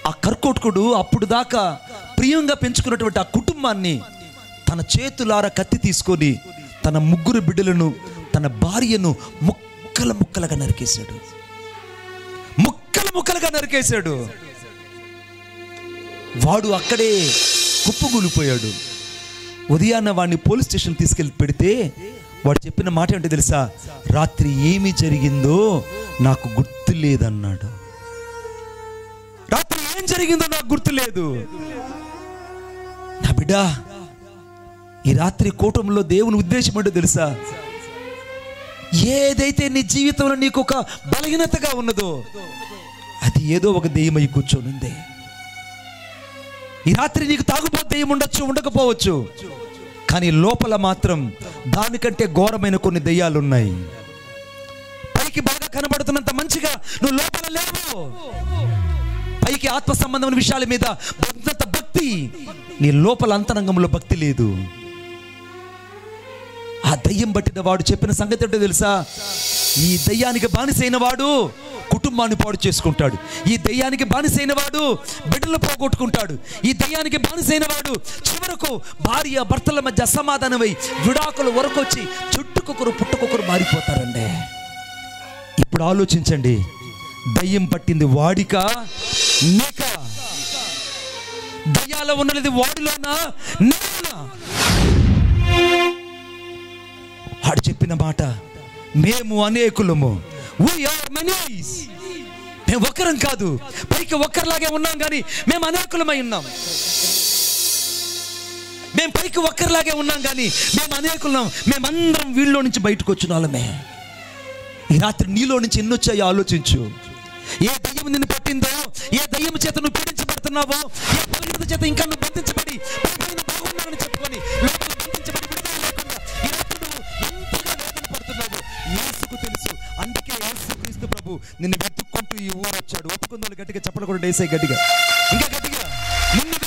ఆ కర్కోటకుడు అప్పుడు దాకా ప్రియంగా పెంచుకున్నటువంటి ఆ కుటుంబాన్ని తన చేతులారా కత్తి తీసుకొని తన 3 బిడ్డలను, తన భార్యను ముక్కలుగా నరికేశాడు. వాడు అక్కడే కుప్పగూలిపోయాడు. ఉదయాన్న వాడిని పోలీస్ స్టేషన్ తీసుకెళ్ళి పెడితే వాడు చెప్పిన మాట ఏంటో తెలుసా? రాత్రి ఏమి జరిగిందో నాకు గుర్తు లేదన్నాడు. రాత్రి ఏం జరిగిందో నాకు గుర్తు లేదు. నా బిడ్డ, ఈ రాత్రి కూటంలో దేవుని ఉద్దేశం ఏంటో తెలుసా? ఏదైతే నీ జీవితంలో నీకు ఒక బలహీనతగా ఉన్నదో అది ఏదో ఒక దెయ్యమై కూర్చొని ఉంది. ఈ రాత్రి నీకు తాగుబోతు దెయ్యం ఉండొచ్చు, ఉండకపోవచ్చు, కానీ లోపల మాత్రం దానికంటే ఘోరమైన కొన్ని దెయ్యాలు ఉన్నాయి. పైకి బాగా కనబడుతున్నంత మంచిగా నువ్వు లోపల లేవు. పైకి ఆత్మ సంబంధమైన విషయాల మీద భక్తి, నీ లోపల అంతరంగంలో భక్తి లేదు. ఆ దయ్యం పట్టిన వాడు చెప్పిన సంగతి ఏంటో తెలుసా? ఈ దయ్యానికి బానిసైన వాడు కుటుంబాన్ని పాడు చేసుకుంటాడు. ఈ దయ్యానికి బానిసైన వాడు బిడ్డలు పోగొట్టుకుంటాడు. ఈ దయ్యానికి బానిసైన వాడు చివరకు భార్య భర్తల మధ్య అసమాధానమై విడాకుల వరకు వచ్చి చుట్టుకొకరు పుట్టుకొకరు మారిపోతారండి. ఇప్పుడు ఆలోచించండి, దయ్యం పట్టింది వాడికా నీకా? దయ్యాల ఉన్నది వాడిలోనా నేనా? వాడు చెప్పిన మాట, మేము అనేకులము, మేము ఒక్కరం కాదు. పైకి ఒక్కరిలాగే ఉన్నాం కానీ మేము అనేకులమై ఉన్నాం. మేము పైకి ఒక్కరిలాగే ఉన్నాం కానీ మేము అనేకులం. మేమందరం వీళ్ళలో నుంచి బయటకు వచ్చిన వాళ్ళమే. ఈ రాత్రి నీలో నుంచి ఎన్ని వచ్చాయో ఆలోచించు. ఏ దయ్యం నిన్ను పట్టిందో, ఏ దయ్యం చేత నువ్వు పీడించబడుతున్నావో, ఏ బలహీనత చేత ఇంకా నువ్వు బంధించబడి బాగున్నానని చెప్పుకొని లోపల బంధించబడి విడుదల లేకుండా ఈ రాత్రి నువ్వు ఎంతగా వేదన పడుతున్నావో యేసుకు తెలుసు. అందుకే యేసుక్రీస్తు ప్రభు నిన్ను వెతుక్కుంటూ ఈ ఊరు వచ్చాడు. ఒప్పుకుందో గట్టిగా చెప్పకూడదు, వేసే గట్టిగా, ఇంకా గట్టిగా, నిన్ను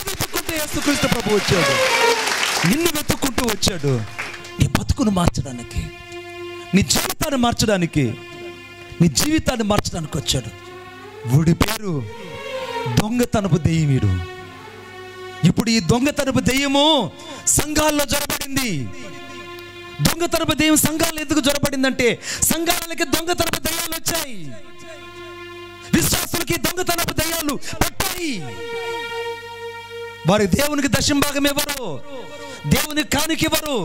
వెతుక్కుంటూ యేసుక్రీస్తు ప్రభు వచ్చాడు. నిన్ను వెతుక్కుంటూ వచ్చాడు నీ బతుకును మార్చడానికి, నీ జీవితాన్ని మార్చడానికి. నీ జీవితాన్ని మార్చడానికి వచ్చాడు. వీడి పేరు దొంగతనపు దెయ్యమీడు. ఇప్పుడు ఈ దొంగతనపు దెయ్యము సంఘాల్లో జొరబడింది. దొంగతనపు దెయ్యం సంఘాలు ఎందుకు జొరబడిందంటే సంఘాలకి దొంగతనపు దెయ్యాలు వచ్చాయి, విశ్వాసులకి దొంగతనపు దెయ్యాలు పట్టాయి. వారి దేవునికి దశంభాగం ఇవ్వరు, దేవునికి కానుక ఇవ్వరు,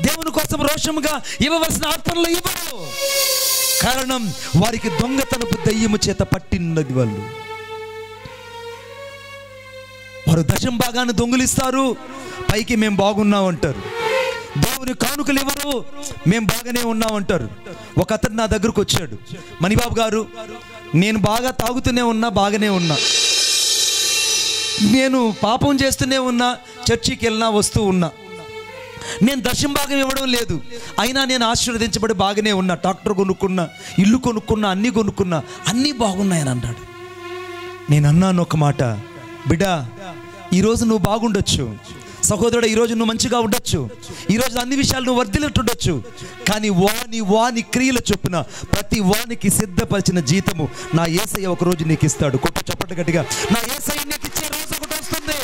దేవుని కోసం రోషముగా ఇవ్వవలసిన అర్పణలు ఇవ్వరు. కారణం వారికి దొంగతనపు దెయ్యము చేత పట్టినది. వారు దశంభాగాన్ని దొంగిలిస్తారు, పైకి మేము బాగున్నాం అంటారు. దేవుని కానుకలు ఇవ్వరు, మేము బాగానే ఉన్నాం అంటారు. ఒక అతను నా దగ్గరకు వచ్చాడు, మణిబాబు గారు నేను బాగా తాగుతూనే ఉన్నా, బాగానే ఉన్నా, నేను పాపం చేస్తూనే ఉన్నా, చర్చికి వెళ్ళినా వస్తూ ఉన్నా, నేను దశంభాగం ఇవ్వడం లేదు, అయినా నేను ఆశీర్వదించబడి బాగానే ఉన్నా, ట్రాక్టర్ కొనుక్కున్నా, ఇల్లు కొనుక్కున్నా, అన్నీ కొనుక్కున్నా, అన్నీ బాగున్నాయని అన్నాడు. నేను అన్నాను ఒక మాట, బిడ్డా ఈరోజు నువ్వు బాగుండొచ్చు, సహోదరుడు ఈరోజు నువ్వు మంచిగా ఉండొచ్చు, ఈరోజు అన్ని విషయాలు నువ్వు వర్ధిల్లుతుండొచ్చు, కానీ వాని క్రియల చొప్పున ప్రతి వానికి సిద్ధపరిచిన జీతము నా యేసయ్య ఒకరోజు నీకు ఇస్తాడు. కొట్టు చప్పట్లు గట్టిగా, నా యేసయ్య నీకు ఇచ్చే రోజు ఒకటి వస్తుంది,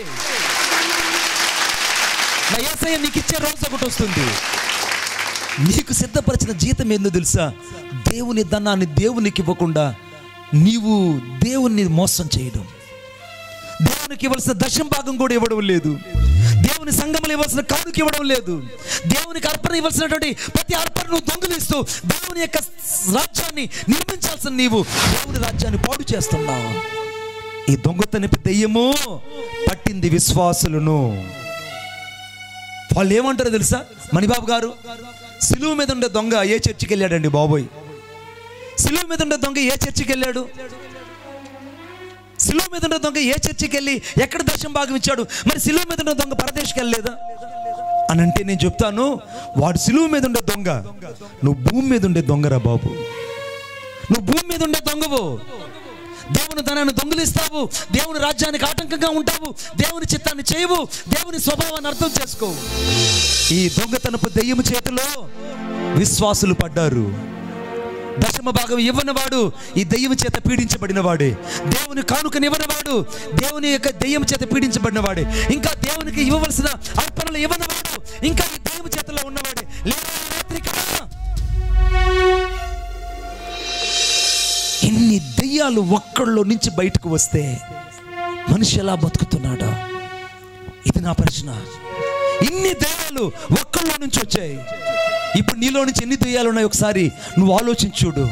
నా యేసయ్య నీకు ఇచ్చే రోజు ఒకటి వస్తుంది. నీకు సిద్ధపరిచిన జీతం ఏందో తెలుసా? దేవుని ధనాన్ని దేవునికి ఇవ్వకుండా నీవు దేవుణ్ణి మోసం చేయడం, దేవునికి ఇవ్వాల్సిన దశంభాగం కూడా ఇవ్వడం లేదు, దేవుని సంఘములు ఇవ్వాల్సిన కానుక ఇవ్వడం లేదు, దేవునికి అర్పణ ఇవ్వాల్సినటువంటి ప్రతి అర్పణను దొంగిలిస్తూ దేవుని యొక్క రాజ్యాన్ని నిర్మించాల్సిన నీవు దేవుని రాజ్యాన్ని పాడు చేస్తున్నావు. ఈ దొంగతనపు దెయ్యము పట్టింది విశ్వాసులను. వాళ్ళు ఏమంటారో తెలుసా? మణిబాబు గారు సిలువ మీద ఉండే దొంగ ఏ చర్చికి వెళ్ళాడండి బాబోయ్? సిలువ మీద ఉండే దొంగ ఏ చర్చికి వెళ్ళాడు? సిలువ మీద ఉన్న దొంగ ఏ చర్చికి వెళ్ళి ఎక్కడ దశంభాగం ఇచ్చాడు? మరి సిలువ మీద ఉన్న దొంగ పరదేశకి వెళ్ళలేదా అని అంటే నేను చెప్తాను, వాడు సిలువ మీద ఉండే దొంగ, నువ్వు భూమి మీద ఉండే దొంగరా బాబు. నువ్వు భూమి మీద ఉండే దొంగవు. దేవుని ధనాన్ని దొంగిలిస్తావు, దేవుని రాజ్యానికి ఆటంకంగా ఉంటావు, దేవుని చిత్తాన్ని చేయవు, దేవుని స్వభావాన్ని అర్థం చేసుకోవు. ఈ దొంగతనపు దెయ్యము చేతిలో విశ్వాసులు పడ్డారు. దశమ భాగం ఇవ్వనివాడు ఈ దెయ్యం చేత పీడించబడిన వాడే, దేవుని కానుకని ఇవ్వనివాడు దేవుని యొక్క దెయ్యం చేత పీడించబడిన వాడే, ఇంకా దేవునికి ఇవ్వవలసిన అర్పణలు ఇవ్వనివాడు ఇంకా ఈ దెయ్యం చేతిలో ఉన్నవాడే. ఇన్ని దెయ్యాలు ఒక్కళ్ళలో నుంచి బయటకు వస్తే మనిషి ఎలా బతుకుతున్నాడా? ఇది నా ప్రశ్న. ఇన్ని దెయ్యాలు ఒక్కళ్ళలో నుంచి వచ్చాయి. ఇప్పుడు నీలో నుంచి ఎన్ని దెయ్యాలు ఉన్నాయి ఒకసారి నువ్వు ఆలోచించుడు.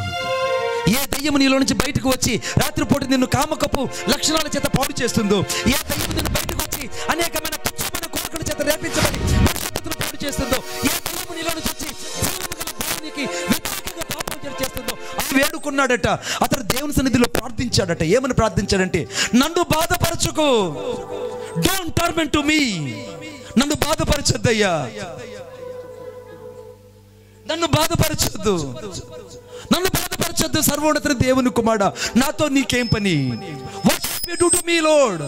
ఏ దెయ్యం నీలో నుంచి బయటకు వచ్చి రాత్రిపూట నిన్ను కామకపు లక్షణాల చేత పాడు చేస్తుందో, ఏ దెయ్యం నిన్ను బయటకు వచ్చి అనేకమైన తుచ్చమైన కోరికల చేత రేపించబడి పరిశుద్ధతను పాడు చేస్తుందో, ఏ దెయ్యం నీలో నుంచి వచ్చి దేవునికి వ్యతిరేకంగా పాపం చేస్తుందో, అది వేడుకున్నాడట. అతను దేవుని సన్నిధిలో ప్రార్థించాడట. ఏమని ప్రార్థించాడంటే, నన్ను బాధపరచుకో, డోంట్ టర్మెంట్ టు మీ, నన్ను బాధపరచొద్దయ్యా, నన్ను బాధపరచొద్దు, నన్ను బాధపరచొద్దు సర్వోన్నత దేవుని కుమారుడా, నాతో నీకేం పని? What you do to me lord,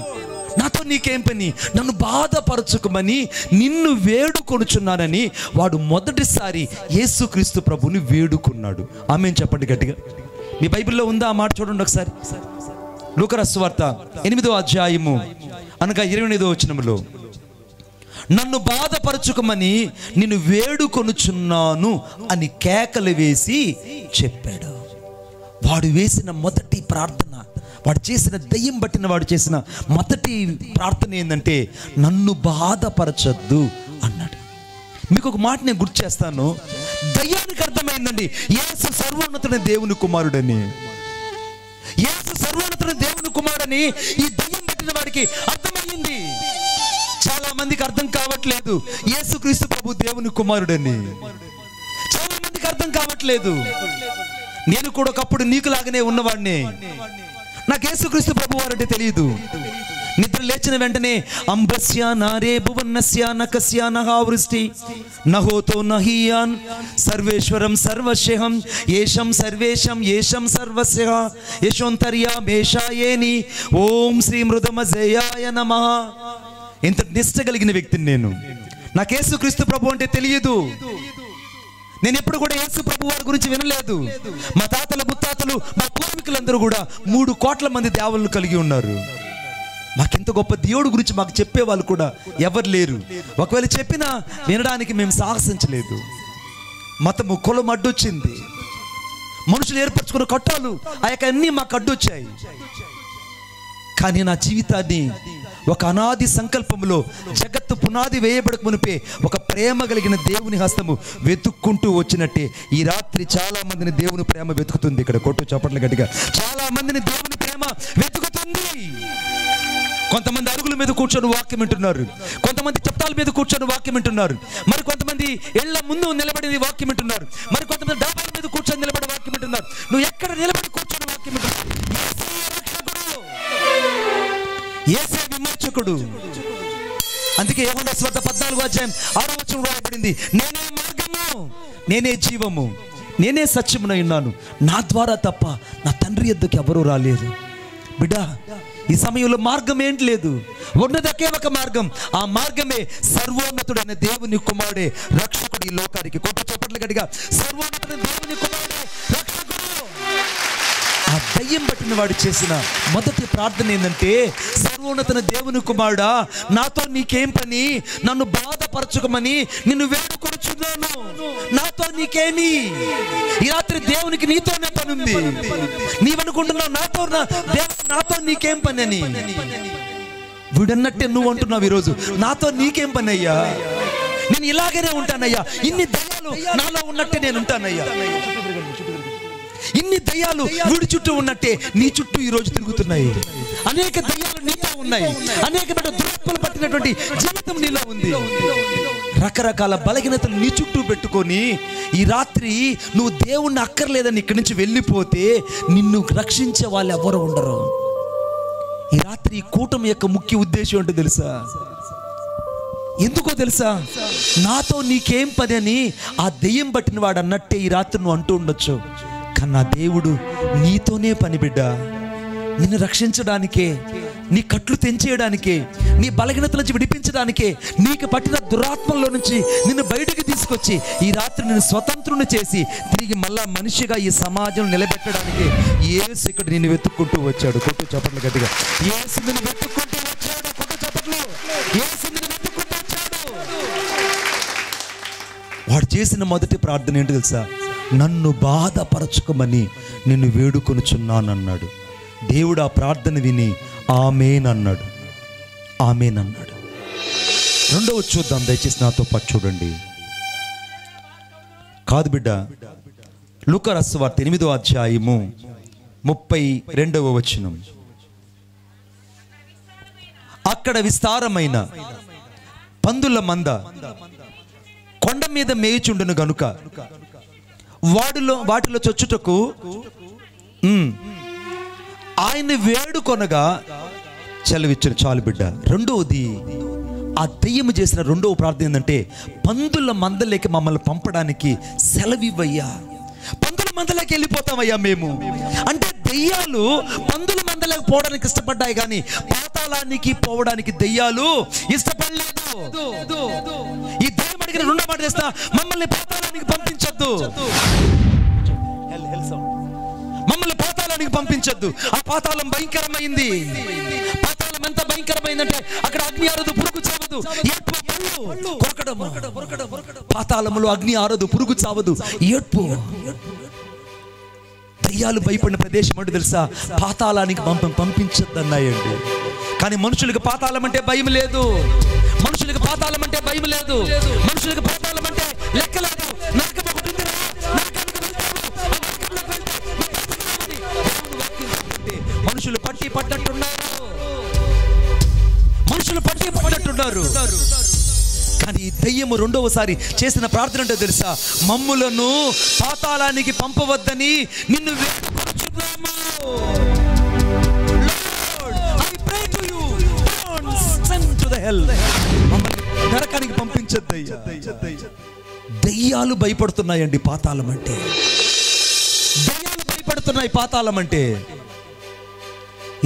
నాతో నీకేం పని? నన్ను బాధపరచుకోమని నిన్ను వేడుకొనుచున్నానని వాడు మొదటిసారి యేసుక్రీస్తు ప్రభుని వేడుకున్నాడు. ఆమేన్ చెప్పండి గట్టిగా. మీ బైబిల్లో ఉందా ఆ మాట? చూడండి ఒకసారి. లూకా సువార్త 8వ అధ్యాయము అనగా 28వ వచనములో, నన్ను బాధపరచుకోమని నిన్ను వేడుకొనుచున్నాను అని కేకలు వేసి చెప్పాడు. వాడు వేసిన మొదటి ప్రార్థన, వాడు చేసిన దెయ్యం బట్టిన వాడు చేసిన మొదటి ప్రార్థన ఏంటంటే, నన్ను బాధపరచొద్దు అన్నాడు. మీకు ఒక మాట నేను గుర్తు చేస్తాను. దయ్యానికి అర్థమైందండి యేసు సర్వోన్నతుడైన దేవుని కుమారుడని. యేసు సర్వోన్నతుడైన దేవుని కుమారుడని ఈ దయ్యం బట్టిన వాడికి అర్థమైంది. చాలా మందికి అర్థం కావట్లేదు యేసుక్రీస్తు ప్రభు దేవుని కుమారుడని. చాలా మందికి అర్థం కావట్లేదు. నేను కూడా ఒకప్పుడు నీకులాగానే ఉన్నవాడిని. నాకు యేసుక్రీస్తు ప్రభు వారంటే తెలియదు. నిద్ర లేచిన వెంటనే అంబస్య నారే భువన్నస్య నకస్య నహావృష్టి నహోతో నహియాన్ సర్వేశ్వరం సర్వశహం ఏషం సర్వేశం ఏషం సర్వస్య యశోంతర్యా మేషాయేని ఓం శ్రీ మృదమజయాయ నమః. ఇంత నిష్ట కలిగిన వ్యక్తిని నేను. నాకు యేసుక్రీస్తు ప్రభు అంటే తెలియదు. నేను ఎప్పుడు కూడా యేసు ప్రభు వారి గురించి వినలేదు. మా తాతలు ముత్తాతలు మా పూర్వీకులందరూ కూడా 3 కోట్ల మంది దేవుళ్ళు కలిగి ఉన్నారు. మాకెంత గొప్ప దేవుడు గురించి మాకు చెప్పేవాళ్ళు కూడా ఎవరు లేరు. ఒకవేళ చెప్పినా వినడానికి మేము సాహసించలేదు. మతము కులం అడ్డొచ్చింది, మనుషులు ఏర్పరచుకున్న కట్టాలు ఆ యొక్క అన్నీ మాకు అడ్డొచ్చాయి. కానీ నా జీవితాన్ని ఒక అనాది సంకల్పంలో జగత్తు పునాది వేయబడక మునిపే ఒక ప్రేమ కలిగిన దేవుని హస్తము వెతుక్కుంటూ వచ్చినట్టే ఈ రాత్రి చాలా మందిని దేవుని ప్రేమ వెతుకుతుంది. ఇక్కడ కొట్టు చప్పట్లు గట్టిగా, చాలా మందిని దేవుని ప్రేమ వెతుకుతుంది. కొంతమంది అరుగుల మీద కూర్చొని వాక్యం వింటున్నారు, కొంతమంది చప్టాల మీద కూర్చొని వాక్యం వింటున్నారు, మరి కొంతమంది ఇళ్ల ముందు నిలబడి వాక్యం వింటున్నారు, మరి కొంతమంది డాబాల మీద కూర్చొని నిలబడి వాక్యం వింటున్నారు. నువ్వు ఎక్కడ నిలబడి కూర్చొని వాక్యం వింటున్నావు? యేసే విమోచకుడు. అందుకే యోహాను సువార్త 14:6 రాయబడింది, నేనే మార్గము, నేనే జీవము, నేనే సత్యమునై ఉన్నాను, నా ద్వారా తప్ప నా తండ్రి యొద్దకు ఎవరూ రాలేదు. బిడ్డ, ఈ సమయంలో మార్గం ఏంటి లేదు, ఉన్నదకే ఒక మార్గం. ఆ మార్గమే సర్వోన్నతుడైన దేవుని కుమారుడే రక్షకుడు ఈ లోకానికి. కొట్టు చప్పట్లు గట్టిగా, సర్వోన్నతుడైన దేవుని కుమారుడే రక్షకుడు. ఆ దయ్యం పట్టిన వాడు చేసిన మొదటి ప్రార్థన ఏంటంటే, సర్వోన్నతుడైన దేవుని కుమారుడా, నాతో నీకేం పని, నన్ను బాధపరచుకోమని నిన్ను వేడుకొనుచున్నాను, నాతో నీకేమి? ఈ రాత్రి దేవునికి నీతోనే పని ఉంది. నీవనుకుంటున్నావు నాతో నీకేం పని అని. వీడన్నట్టే నువ్వు అంటున్నావు ఈరోజు, నాతో నీకేం పని అయ్యా, నేను ఇలాగనే ఉంటానయ్యా, ఇన్ని దయ్యాలు నాలో ఉన్నట్టే నేను ఉంటానయ్యా. ఇన్ని దయ్యాలు వీడి చుట్టూ ఉన్నట్టే నీ చుట్టూ ఈ రోజు తిరుగుతున్నాయి. అనేక దయ్యాలు నీతో ఉన్నాయి, అనేక దురాత్మలు పట్టినటువంటి జీవితం నీలో ఉంది. రకరకాల బలహీనతలు నీ చుట్టూ పెట్టుకొని ఈ రాత్రి నువ్వు దేవుణ్ణి అక్కర్లేదని ఇక్కడి నుంచి వెళ్ళిపోతే నిన్ను రక్షించే వాళ్ళు ఎవరు ఉండరు. ఈ రాత్రి ఈ కూటమి యొక్క ముఖ్య ఉద్దేశం ఏంటో తెలుసా? ఎందుకో తెలుసా? నాతో నీకేం పని అని ఆ దెయ్యం పట్టిన వాడు అన్నట్టే ఈ రాత్రి నువ్వు అంటూ ఉండొచ్చు. కానీ నా దేవుడు నీతోనే పని బిడ్డ, నిన్ను రక్షించడానికే, నీ కట్లు తెంచేయడానికే, నీ బలహీనతల నుంచి విడిపించడానికే, నీకు పట్టిన దురాత్మల్లో నుంచి నిన్ను బయటకు తీసుకొచ్చి ఈ రాత్రి నిన్ను స్వతంత్రుని చేసి తిరిగి మళ్ళా మనిషిగా ఈ సమాజం నిలబెట్టడానికి యేసు ఇక్కడ నిన్ను వెతుక్కుంటూ వచ్చాడు. కొట్టు చప్పట్లు గట్టిగా, యేసు నిన్ను వెతుక్కుంటూ వచ్చాడు. కొట్టు చప్పట్లు, యేసు నిన్ను వెతుక్కుంటూ వచ్చాడు. వాడు చేసిన మొదటి ప్రార్థన ఏంటో తెలుసా? నన్ను బాధపరచుకోమని నిన్ను వేడుకొనుచున్నాను అన్నాడు. దేవుడు ఆ ప్రార్థన విని ఆమేన్ అన్నాడు, ఆమేన్ అన్నాడు. రెండవ చూద్దాం దయచేసి, నాతో పాటు చూడండి. కాదు బిడ్డ, లూకా రాసిన సువార్త 8వ అధ్యాయము 32వ వచనం. అక్కడ విస్తారమైన పందుల మంద కొండ మీద మేయుచుండును గనుక వాటిలో చొచ్చుటకు ఆయన వేడుకొనగా సెలవిచ్చాడు. చాలు బిడ్డ. రెండవది, ఆ దెయ్యము చేసిన రెండవ ప్రార్థన ఏంటంటే, పందుల మందలేకి మమ్మల్ని పంపడానికి సెలవివ్వయ్యా. పందుల మందలేకి వెళ్ళిపోతామయ్యా మేము అంటే, దెయ్యాలు పందుల మందలేకి పోవడానికి ఇష్టపడ్డాయి కానీ పాతాళానికి పోవడానికి దెయ్యాలు ఇష్టపడలేదు. ఈ దెయ్యం అడిగిన రెండో మాట చేస్తా, మమ్మల్ని పాతాళానికి పంపించొద్దు, మమ్మల్ని పాతాళానికి పంపించొద్దు. ఆ పాతాళం భయంకరమైంది. పాతాళం ఎంత భయంకరమైందంటే అక్కడ అగ్ని ఆరదు, పురుగు చావదు, ఏడ్పు కొరకడము. పాతాళములో అగ్ని ఆరదు, పురుగు చావదు, ఏడ్పు. దయ్యాలు భయపడిన ప్రదేశం అంటే తెలుసా? పాతాళానికి పంపించొద్దు అన్నాయండి. కానీ మనుషులకు పాతాళం అంటే భయం లేదు, మనుషులకు పాతాళం అంటే భయం లేదు, మనుషులకు పాతాళం అంటే లెక్కలేదు. మనుషులు పట్టి పట్టట్టున్నారు, మనుషులు పట్టి పట్టట్టున్నారు. కానీ ఈ దయ్యము రెండవసారి చేసిన ప్రార్థన అంటే తెలుసా? మమ్ములను పాతాళానికి పంపవద్దని నిన్ను వేడుకొనుచున్నాము. నరకానికి పంపించద్దయ్యా. దయ్యాలు భయపడుతున్నాయండి పాతాళం అంటే, దయ్యాలు భయపడుతున్నాయి పాతాళం అంటే.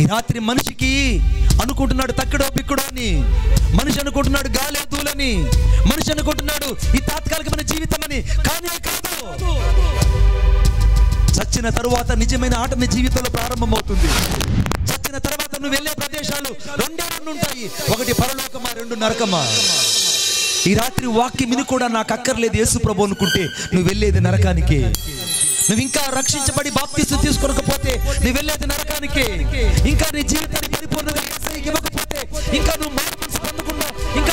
ఈ రాత్రి మనిషికి అనుకుంటున్నాడు తక్కడో బిక్కడో అని, మనిషి అనుకుంటున్నాడు గాలే తూలని, మనిషి అనుకుంటున్నాడు ఈ తాత్కాలికమైన జీవితం అని. కానీ కాదు, చచ్చిన తరువాత నిజమైన ఆట నీ జీవితంలో ప్రారంభమవుతుంది. చచ్చిన తర్వాత నువ్వు వెళ్ళే ప్రదేశాలు రెండే ఉంటాయి, ఒకటి పరలోకమా, రెండు నరకమా. ఈ రాత్రి వాక్యం విని కూడా నాకు అక్కర్లేదు యేసు ప్రభు అనుకుంటే నువ్వు వెళ్ళేది నరకానికే. నువ్వు ఇంకా రక్షించబడి బాప్తిసం తీసుకోకపోతే నువ్వు వెళ్ళేది నరకానికే. ఇంకా నీ జీవితాన్ని పరిపూర్ణంగా యేసయ్యకి ఇవ్వకపోతే, ఇంకా నువ్వు మారు మనసు పొందకుండా, ఇంకా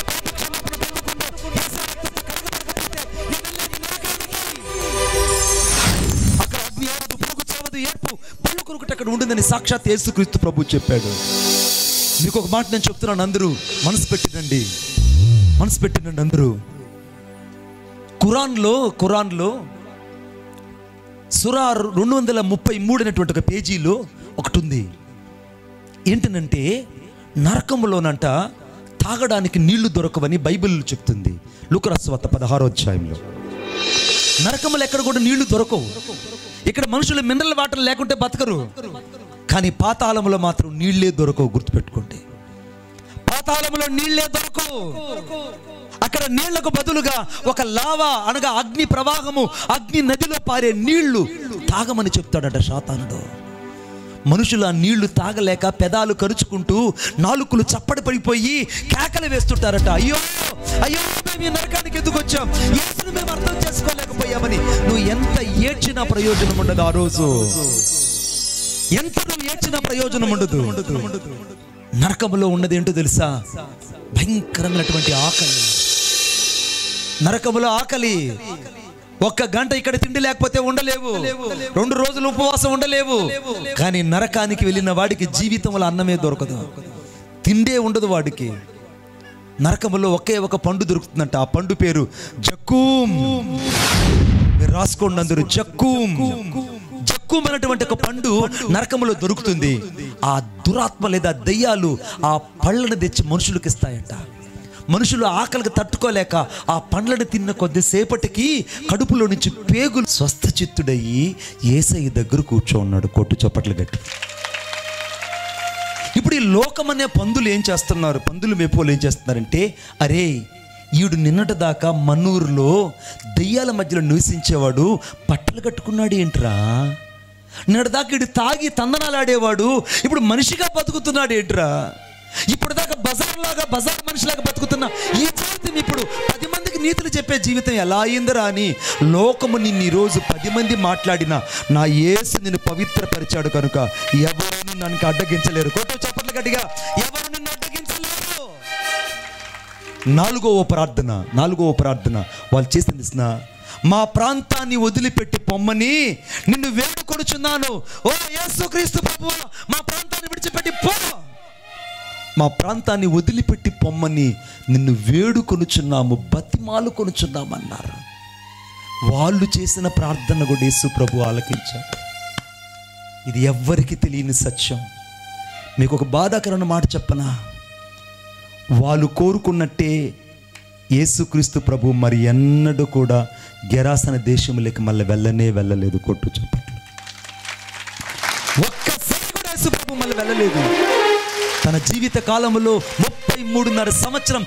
అక్కడ అగ్ని ఆరదు, పురుగు చావదు, ఏర్పు పళ్ళు కొరుకుట అక్కడ ఉంటుందని సాక్షాత్ యేసుక్రీస్తు ప్రభు చెప్పాడు. మీకు ఒక మాట నేను చెప్తున్నాను, అందరూ మనసు పెట్టినండి, మనసు పెట్టినండి అందరూ. ఖురాన్లో సూరా 233 అనేటువంటి ఒక పేజీలో ఒకటి ఉంది. ఏంటనంటే నరకములోనంట తాగడానికి నీళ్లు దొరకవని బైబిల్ చెప్తుంది. లూకా సువార్త 16వ అధ్యాయంలో నరకములు ఎక్కడ కూడా నీళ్లు దొరకవు. ఇక్కడ మనుషులు మినరల్ వాటర్ లేకుంటే బతకరు, కానీ పాతాళములో మాత్రం నీళ్లే దొరకవు. గుర్తుపెట్టుకోండి, పాతాళములో నీళ్లే దొరకవు. అక్కడ నీళ్లకు బదులుగా ఒక లావా అనగా అగ్ని ప్రవాహము, అగ్ని నదిలో పారే నీళ్లు తాగమని చెప్తాడట సాతానుడు. మనుషులు ఆ నీళ్లు తాగలేక పెదాలు కరుచుకుంటూ నాలుకలు చప్పడి పడిపోయి కేకలు వేస్తుంటారట. అయ్యో అయ్యో, మేము నరకానికి ఎందుకు వచ్చాం, యేసుని మేము అర్థం చేసుకోలేకపోయామని. నువ్వు ఎంత ఏడ్చినా ప్రయోజనం ఉండదు. ఆ రోజు ఎంత నువ్వు ఏడ్చినా ప్రయోజనం ఉండదు. నరకములో ఉన్నది ఏంటో తెలుసా? భయంకరమైనటువంటి ఆకలి. నరకములో ఆకలి. 1 గంట ఇక్కడ తిండి లేకపోతే ఉండలేవు, 2 రోజులు ఉపవాసం ఉండలేవు. కానీ నరకానికి వెళ్ళిన వాడికి జీవితంలో అన్నమే దొరకదు, తిండే ఉండదు వాడికి. నరకములో ఒకే ఒక పండు దొరుకుతుందంట. ఆ పండు పేరు జక్కూమ్. మీరు రాసుకోండి అందరూ, జక్కూమ్. జక్కూమ్ అనేటువంటి ఒక పండు నరకములో దొరుకుతుంది. ఆ దురాత్మ లేదా దయ్యాలు ఆ పళ్ళను తెచ్చి మనుషులకు ఇస్తాయంట. మనుషులు ఆకలికి తట్టుకోలేక ఆ పండ్లను తిన్న కొద్దిసేపటికి కడుపులో నుంచి పేగులు స్వస్థచిత్తుడయ్యి యేసయ్య దగ్గర కూర్చోన్నాడు. కొట్టు చప్పట్లు గట్టి. ఇప్పుడు ఈ లోకం అనే పందులు ఏం చేస్తున్నారు? పందులు మేపోలు ఏం చేస్తున్నారంటే, అరే ఈడు నిన్నటి దాకా మన్నూరులో దెయ్యాల మధ్యలో నివసించేవాడు బట్టలు కట్టుకున్నాడు ఏంట్రా, నిన్నటి దాకా ఈడు తాగి తందనాలు ఆడేవాడు ఇప్పుడు మనిషిగా బతుకుతున్నాడు ఏంట్రా, ఇప్పుడు దాకా బజార్ మనిషిలాగా బతుకుతున్నా ఈ జీవితం ఇప్పుడు 10 మందికి నీతులు చెప్పే జీవితం ఎలా అయిందిరా అని లోకము నిన్ను ఈరోజు 10 మంది మాట్లాడినా నా యేసు నిన్ను పవిత్రపరిచాడు కనుక ఎవరు నన్ను అడ్డగించలేరు. కొట్టు చప్పట్లు గట్టిగా, ఎవరు నిన్ను అడ్డగించలేరు. 4వ ప్రార్థన వాళ్ళు చేసింది, మా ప్రాంతాన్ని వదిలిపెట్టి పొమ్మని నిన్ను వేడుకొనుచున్నాను. ఓ యేసుక్రీస్తు ప్రభువా, మా ప్రాంతాన్ని విడిచిపెట్టి పో, మా ప్రాంతాన్ని వదిలిపెట్టి పొమ్మని నిన్ను వేడుకొనుచున్నాము, బతిమాలు కొనుచున్నామన్నారు. వాళ్ళు చేసిన ప్రార్థన కూడా యేసు ప్రభు ఆలకించారు. ఇది ఎవ్వరికి తెలియని సత్యం. మీకు ఒక బాధాకరమైన మాట చెప్పనా? వాళ్ళు కోరుకున్నట్టే యేసుక్రీస్తు ప్రభు మరి ఎన్నడూ కూడా గెరాసన దేశంలోకి మళ్ళీ వెళ్ళలేదు. కొట్టు చెప్పట్లు. ఒక్కసారి కూడా యేసు ప్రభు మళ్ళీ వెళ్ళలేదు. తన జీవిత కాలంలో 33.5 సంవత్సరం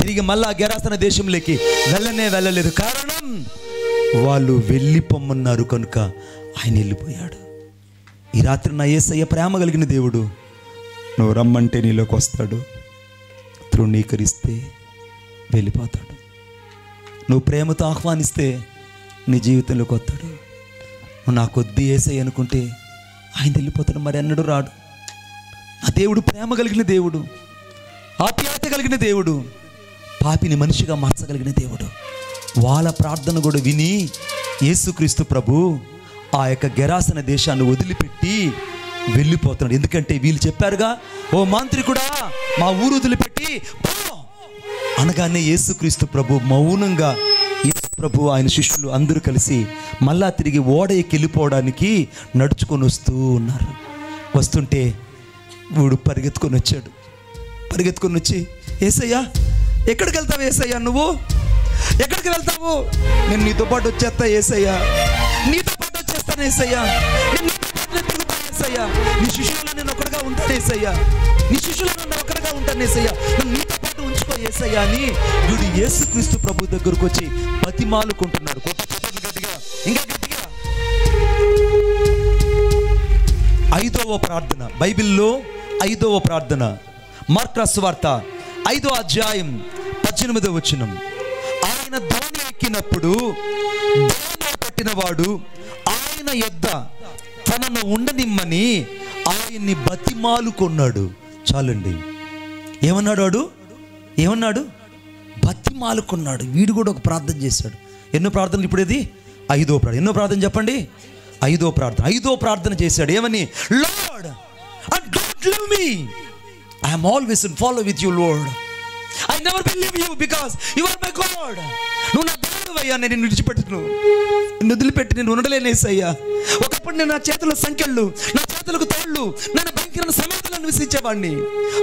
తిరిగి మళ్ళా గెరాసన దేశంలోకి వెళ్ళలేదు. కారణం వాళ్ళు వెళ్ళిపోమన్నారు కనుక ఆయన వెళ్ళిపోయాడు. ఈ రాత్రి నా యేసయ్య ప్రేమ కలిగిన దేవుడు, నువ్వు రమ్మంటే నీలోకి వస్తాడు, తృణీకరిస్తే వెళ్ళిపోతాడు. నువ్వు ప్రేమతో ఆహ్వానిస్తే నీ జీవితంలోకి వస్తాడు. నువ్వు నా కొద్ది యేసయ్య అనుకుంటే ఆయన వెళ్ళిపోతాడు, మరి అన్నడు రాడు. ఆ దేవుడు ప్రేమ కలిగిన దేవుడు, ఆప్యాయత కలిగిన దేవుడు, పాపిని మనిషిగా మార్చగలిగిన దేవుడు. వాళ్ళ ప్రార్థన కూడా విని యేసుక్రీస్తు ప్రభు ఆ యొక్క గెరాసన దేశాన్ని వదిలిపెట్టి వెళ్ళిపోతున్నాడు. ఎందుకంటే వీళ్ళు చెప్పారుగా, ఓ మాంత్రికుడా మా ఊరు వదిలిపెట్టి పో అనగానే యేసుక్రీస్తు ప్రభు మౌనంగా, యేసు ప్రభు ఆయన శిష్యులు అందరూ కలిసి మళ్ళా తిరిగి ఓడ ఎక్కి వెళ్ళిపోవడానికి నడుచుకొని వస్తూ ఉన్నారు. వస్తుంటే వీడు పరిగెత్తుకొని వచ్చి, యేసయ్యా ఎక్కడికి వెళ్తావు యేసయ్యా, నువ్వు ఎక్కడికి వెళ్తావు? నేను నీతో పాటు వచ్చేస్తా యేసయ్యా, నీతో పాటు వచ్చేస్తాను యేసయ్యా, నేను నీతో పాటు తిరుగుతాను ఏసయ్యా, నీ శిష్యులలో నేను ఒకటిగా ఉంటాను ఏసయ్యా, నీ శిష్యులలో నేను ఒకటిగా ఉంటాను ఏసయ్యా, నన్ను నీతో పాటు ఉంచుకో ఏసయ్యా అని వీడు యేసుక్రీస్తు ప్రభు దగ్గరకు వచ్చి బతిమాలుకుంటున్నాడు. గట్టిగా, ఇంకా గట్టిగా. 5వ ప్రార్థన, బైబిల్లో 5వ ప్రార్థన, మార్కు సువార్త 5వ అధ్యాయం 18వ వచనం. ఆయన దోణి ఎక్కినప్పుడు దోణి పట్టినవాడు ఆయన యొద్ద తనను ఉండనిమ్మని ఆయన్ని బతిమాలుకొన్నాడు. చాలండి. ఏమన్నాడు వాడు? ఏమన్నాడు? బతిమాలుకున్నాడు. వీడు కూడా ఒక ప్రార్థన చేశాడు. ఎన్నో ప్రార్థనలు ఇప్పుడు ఇది? 5వ ప్రార్థన. ఎన్నో ప్రార్థన చెప్పండి? 5వ ప్రార్థన. 5వ ప్రార్థన చేశాడు. ఏమని? Lord, and don't leave me. I am always in follow with you, Lord. I never will leave you because you are my God. నువ్వు నా దేవుడు అయ్యా, నేను నిన్ను విడిచిపెట్టును, నిన్ను వదిలిపెట్టి నేను ఉండలేనేసయ్యా. ఒకప్పుడు నేను నా చేతుల సంఖ్యలు, నా చేతులకు తోళ్ళు, నన్ను భయంకరమైన సమాధులను విసిరించేవాడిని.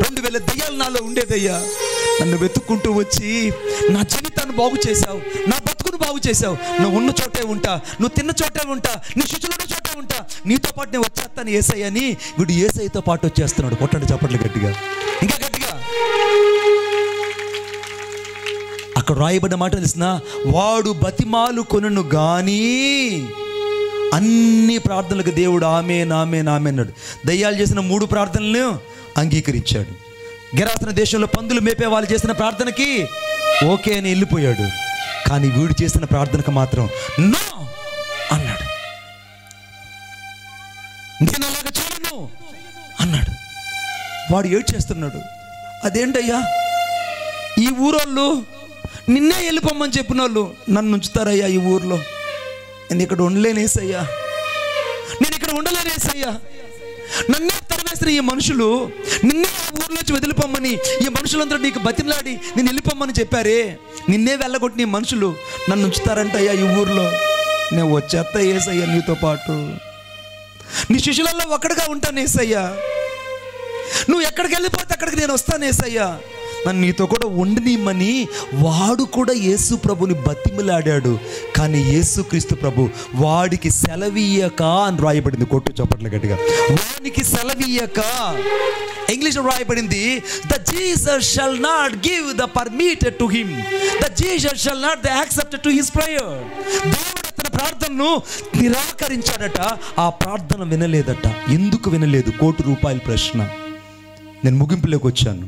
2000 దయ్యాలు నాలో ఉండేదయ్యా. నన్ను వెతుక్కుంటూ వచ్చి నా జీవితాన్ని బాగు చేశావు, నా బతుకును బాగు చేశావు. నువ్వు ఉన్న చోటే ఉంటా, నువ్వు తిన్న చోటే ఉంటా, నీ శుచులు ఉన్న చోటే ఉంటా, నీతో పాటు నేను వచ్చేస్తాను ఏసయ్య అని వీడు ఏసయ్యతో పాటు వచ్చేస్తున్నాడు. కొట్టండి చప్పట్లు గట్టిగా, ఇంకా గట్టిగా. అక్కడ రాయబడిన మాట తెలిసిన, వాడు బతిమాలు కొనును గాని అన్ని ప్రార్థనలకు దేవుడు ఆమేన్ ఆమేన్ ఆమేన్ అన్నాడు. దయ్యాలు చేసిన 3 ప్రార్థనలను అంగీకరించాడు. గెరాసన దేశంలో పందులు మేపే వాళ్ళు చేసిన ప్రార్థనకి ఓకే అని వెళ్ళిపోయాడు. కానీ వీడు చేసిన ప్రార్థనకు మాత్రం నో అన్నాడు. నేను అలాగ చేయను అన్నాడు. వాడు ఏడ్చేస్తున్నాడు. అదేంటయ్యా, ఈ ఊరోళ్ళు నిన్నే వెళ్ళిపోమ్మని చెప్పిన వాళ్ళు నన్ను ఉంచుతారయ్యా ఈ ఊర్లో? నేను ఇక్కడ ఉండలేనేసయ్యా, నేను ఇక్కడ ఉండలేనేసయ్యా. నన్నే తరవేసిన ఈ మనుషులు నిన్నే ఆ ఊర్లోంచి వదిలిపోమ్మని ఈ మనుషులందరూ నీకు బతిమలాడి నేను వెళ్ళిపోమ్మని చెప్పారే, నిన్నే వెళ్ళగొట్టిన ఈ మనుషులు నన్ను ఉంచుతారంటయ్యా ఈ ఊర్లో? నేను వచ్చేస్తా ఏసయ్యా నీతో పాటు, నీ శిష్యులలో ఒక్కడిగా ఉంటాను ఏసయ్యా. నువ్వు ఎక్కడికి వెళ్ళిపోతే అక్కడికి నేను వస్తాను ఏసయ్యా, నన్ను నీతో కూడా ఉండనిమ్మని వాడు కూడా యేసు ప్రభుని బతిమలాడాడు. కానీ యేసుక్రీస్తు ప్రభు వాడికి సెలవీయక అని రాయబడింది. కొట్టు చప్పట్లు గట్టిగా. వానికి సెలవీయక. ఇంగ్లీష్లో రాయబడింది, the Jesus shall not give the permitted to him, the Jesus shall not the accepted to his prayer. దేవుడు అతని ప్రార్థనను నిరాకరించాడట. ఆ ప్రార్థన వినలేదట. ఎందుకు వినలేదు? ₹1,00,00,000 ప్రశ్న. నేను ముగింపులోకి వచ్చాను.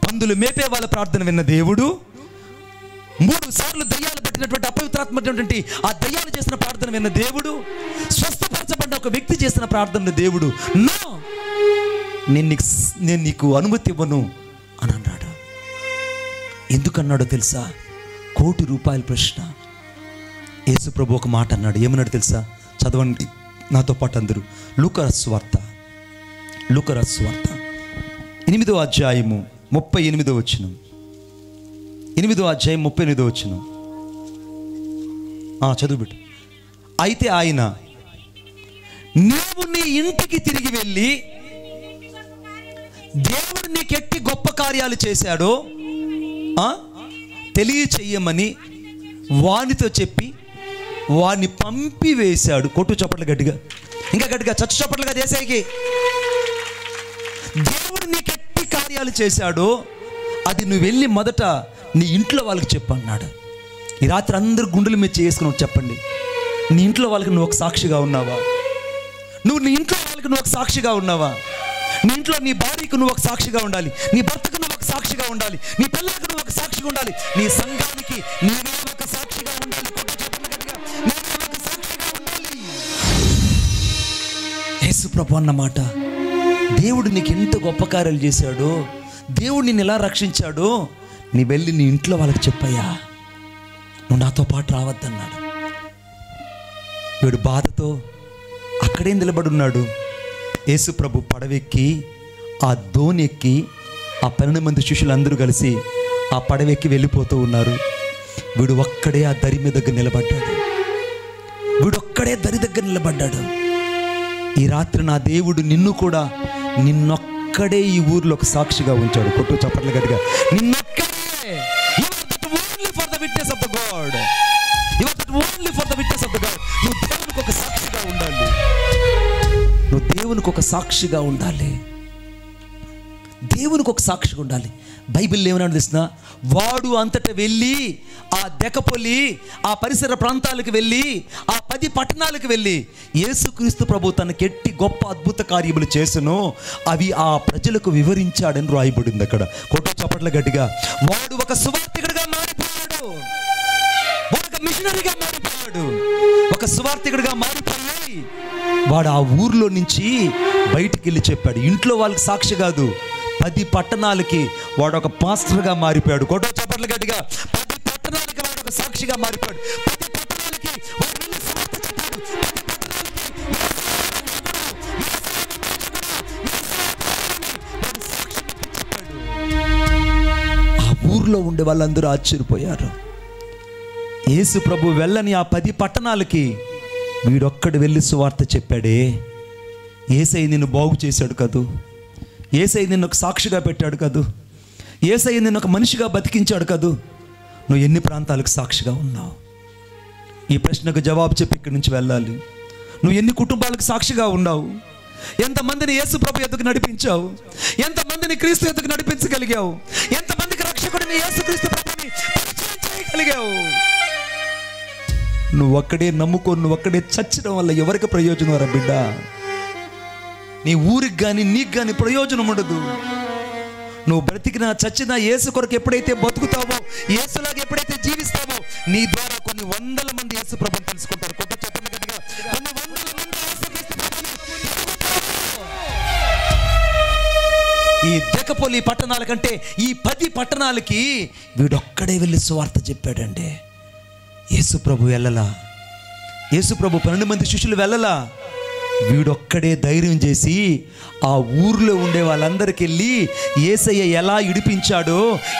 పందులు మేపే వాళ్ళ ప్రార్థన విన్న దేవుడు, 3 సార్లు దయ్యాలు పట్టినటువంటి అపవిత్రాత్మటువంటి ఆ దయ్యాలు చేసిన ప్రార్థన విన్న దేవుడు, స్వస్థపరచబడిన ఒక వ్యక్తి చేసిన ప్రార్థన దేవుడు నో, నేను నీకు అనుమతి ఇవ్వను అని అన్నాడు. ఎందుకన్నాడో తెలుసా? ₹1,00,00,000 ప్రశ్న. యేసు ప్రభు ఒక మాట అన్నాడు. ఏమన్నాడు తెలుసా? చదవండి నాతో పాటు అందరూ. లూకా సువార్త 8వ అధ్యాయము 38వ వచనం. 8వ అధ్యాయం 38వ వచనం. చదువు బిడ్డ. అయితే ఆయన, నీవు నీ ఇంటికి తిరిగి వెళ్ళి దేవుడు నీకెట్టి గొప్ప కార్యాలు చేశాడో తెలియచెయ్యమని వానితో చెప్పి వాడిని పంపివేశాడు. కొట్టు చప్పట్లు గట్టిగా, ఇంకా గట్టిగా, చచ్చు చప్పట్లుగా దేశాయికి. దేవుడు నీకెట్టి కార్యాలు చేశాడో అది నువ్వు వెళ్ళి మొదట నీ ఇంట్లో వాళ్ళకి చెప్పన్నాడు. ఈ రాత్రి అందరు గుండెల మీద చేసుకుని చెప్పండి, నీ ఇంట్లో వాళ్ళకి నువ్వు ఒక సాక్షిగా ఉన్నావా? నువ్వు నీ ఇంట్లో వాళ్ళకి నువ్వు ఒక సాక్షిగా ఉన్నావా? నీ ఇంట్లో నీ భార్యకు నువ్వు ఒక సాక్షిగా ఉండాలి, నీ భర్తకు నువ్వు ఒక సాక్షిగా ఉండాలి, నీ పిల్లలకు నువ్వు ఒక సాక్షిగా ఉండాలి, నీ సంఘానికి నీవే ఒక సాక్షిగా ఉండాలి. యేసు ప్రభు అన్నమాట, దేవుడు నీకు ఎంత గొప్ప కార్యాలు చేశాడో, దేవుడు నిన్ను ఎలా రక్షించాడో నీ వెళ్ళి నీ ఇంట్లో వాళ్ళకి చెప్పయ్యా, నువ్వు నాతో పాటు రావద్దన్నాడు. వీడు బాధతో అక్కడే నిలబడి ఉన్నాడు. యేసు ప్రభు పడవెక్కి ఆ దోణి ఎక్కి ఆ 12 మంది శిష్యులందరూ కలిసి ఆ పడవెక్కి వెళ్ళిపోతూ ఉన్నారు. వీడు ఒక్కడే ఆ దరి మీద దగ్గర నిలబడ్డాడు. వీడొక్కడే దరి దగ్గర నిలబడ్డాడు. ఈ రాత్రి నా దేవుడు నిన్ను కూడా నిన్నొక్కడే ఈ ఊర్లో ఒక సాక్షిగా ఉంచాడు. కొట్టు చప్పట్లు గట్టిగా. నిన్నొక్కడే. You are that only for the witness of the God. You are that only for the witness of the God. నువ్వు దేవునికి ఒక సాక్షిగా ఉండాలి. నువ్వు దేవునికి ఒక సాక్షిగా ఉండాలి. దేవునికి ఒక సాక్షిగా ఉండాలి. బైబిల్ ఏమన్నా తెలిసిన, వాడు అంతటా వెళ్ళి ఆ దెకపోలి ఆ పరిసర ప్రాంతాలకు వెళ్ళి ఆ 10 పట్టణాలకు వెళ్ళి యేసుక్రీస్తు ప్రభు తనకెట్టి గొప్ప అద్భుత కార్యములు చేసెను, అవి ఆ ప్రజలకు వివరించాడని రాయబడింది అక్కడ. కొట్టు చప్పట్ల గట్టిగా. వాడు ఒక సువార్తికుడిగా మారిపోయాడు, ఒక మిషనరీగా మారిపోయాడు. ఒక సువార్తికుడిగా మారిపోయి వాడు ఆ ఊర్లో నుంచి బయటికి వెళ్ళి చెప్పాడు. ఇంట్లో వాళ్ళకి సాక్షి కాదు, 10 పట్టణాలకి వాడు ఒక పాస్టర్గా మారిపోయాడు. కొట్ట చప్పట్ల గట్టిగా. 10 పట్టణాలకి వాడు ఒక సాక్షిగా మారిపోయాడు. 10 పట్టణాలకి వాడు వెళ్ళి సువార్త చెప్పాడు. 10 పట్టణాలకి ఆ ఊర్లో ఉండే వాళ్ళందరూ ఆశ్చర్యపోయారు. యేసు ప్రభు వెళ్ళని ఆ 10 పట్టణాలకి వీడొక్కడు వెళ్ళి సువార్త చెప్పాడే. యేసయ్య నిన్ను బాగు చేశాడు కదూ, యేసయ్య నిన్ను ఒక సాక్షిగా పెట్టాడు కదూ, యేసయ్య నిన్ను ఒక మనిషిగా బతికించాడు కదూ. నువ్వు ఎన్ని ప్రాంతాలకు సాక్షిగా ఉన్నావు? ఈ ప్రశ్నకు జవాబు చెప్పి ఇక్కడి నుంచి వెళ్ళాలి. నువ్వు ఎన్ని కుటుంబాలకు సాక్షిగా ఉన్నావు? ఎంతమందిని యేసు ప్రభు ఎద్దుకు నడిపించావు? ఎంతమందిని క్రీస్తు ఎద్దుకు నడిపించగలిగావు? ఎంతమందికి రక్షకుడిని యేసుక్రీస్తు ప్రభుని పరిచయం చేయగలిగావు? నువ్వు ఒక్కడే నమ్ముకో, నువ్వు ఒక్కడే చచ్చడం వల్ల ఎవరికి ప్రయోజనం రా బిడ్డ? నీ ఊరికి కానీ నీకు కానీ ప్రయోజనం ఉండదు. నువ్వు బ్రతికినా చచ్చినా యేసు కొరకు ఎప్పుడైతే బతుకుతావో, యేసులాగా ఎప్పుడైతే జీవిస్తావో, నీ ద్వారా కొన్ని 100 మంది యేసు ప్రభుని తెలుసుకుంటారు. కొట్టు చెప్పండి గట్టిగా. కొన్ని 100 మంది యేసుక్రీస్తు ప్రభుని ఈ దెకపోలి పట్టణాల కంటే ఈ 10 పట్టణాలకి వీడొక్కడే వెళ్ళి సువార్త చెప్పాడండి. యేసు ప్రభు వెళ్ళలా, యేసు ప్రభు 12 మంది శిష్యులు వెళ్ళలా. వీడొక్కడే ధైర్యం చేసి ఆ ఊర్లో ఉండే వాళ్ళందరికీ వెళ్ళి యేసయ్య ఎలా ఇడిపించాడో,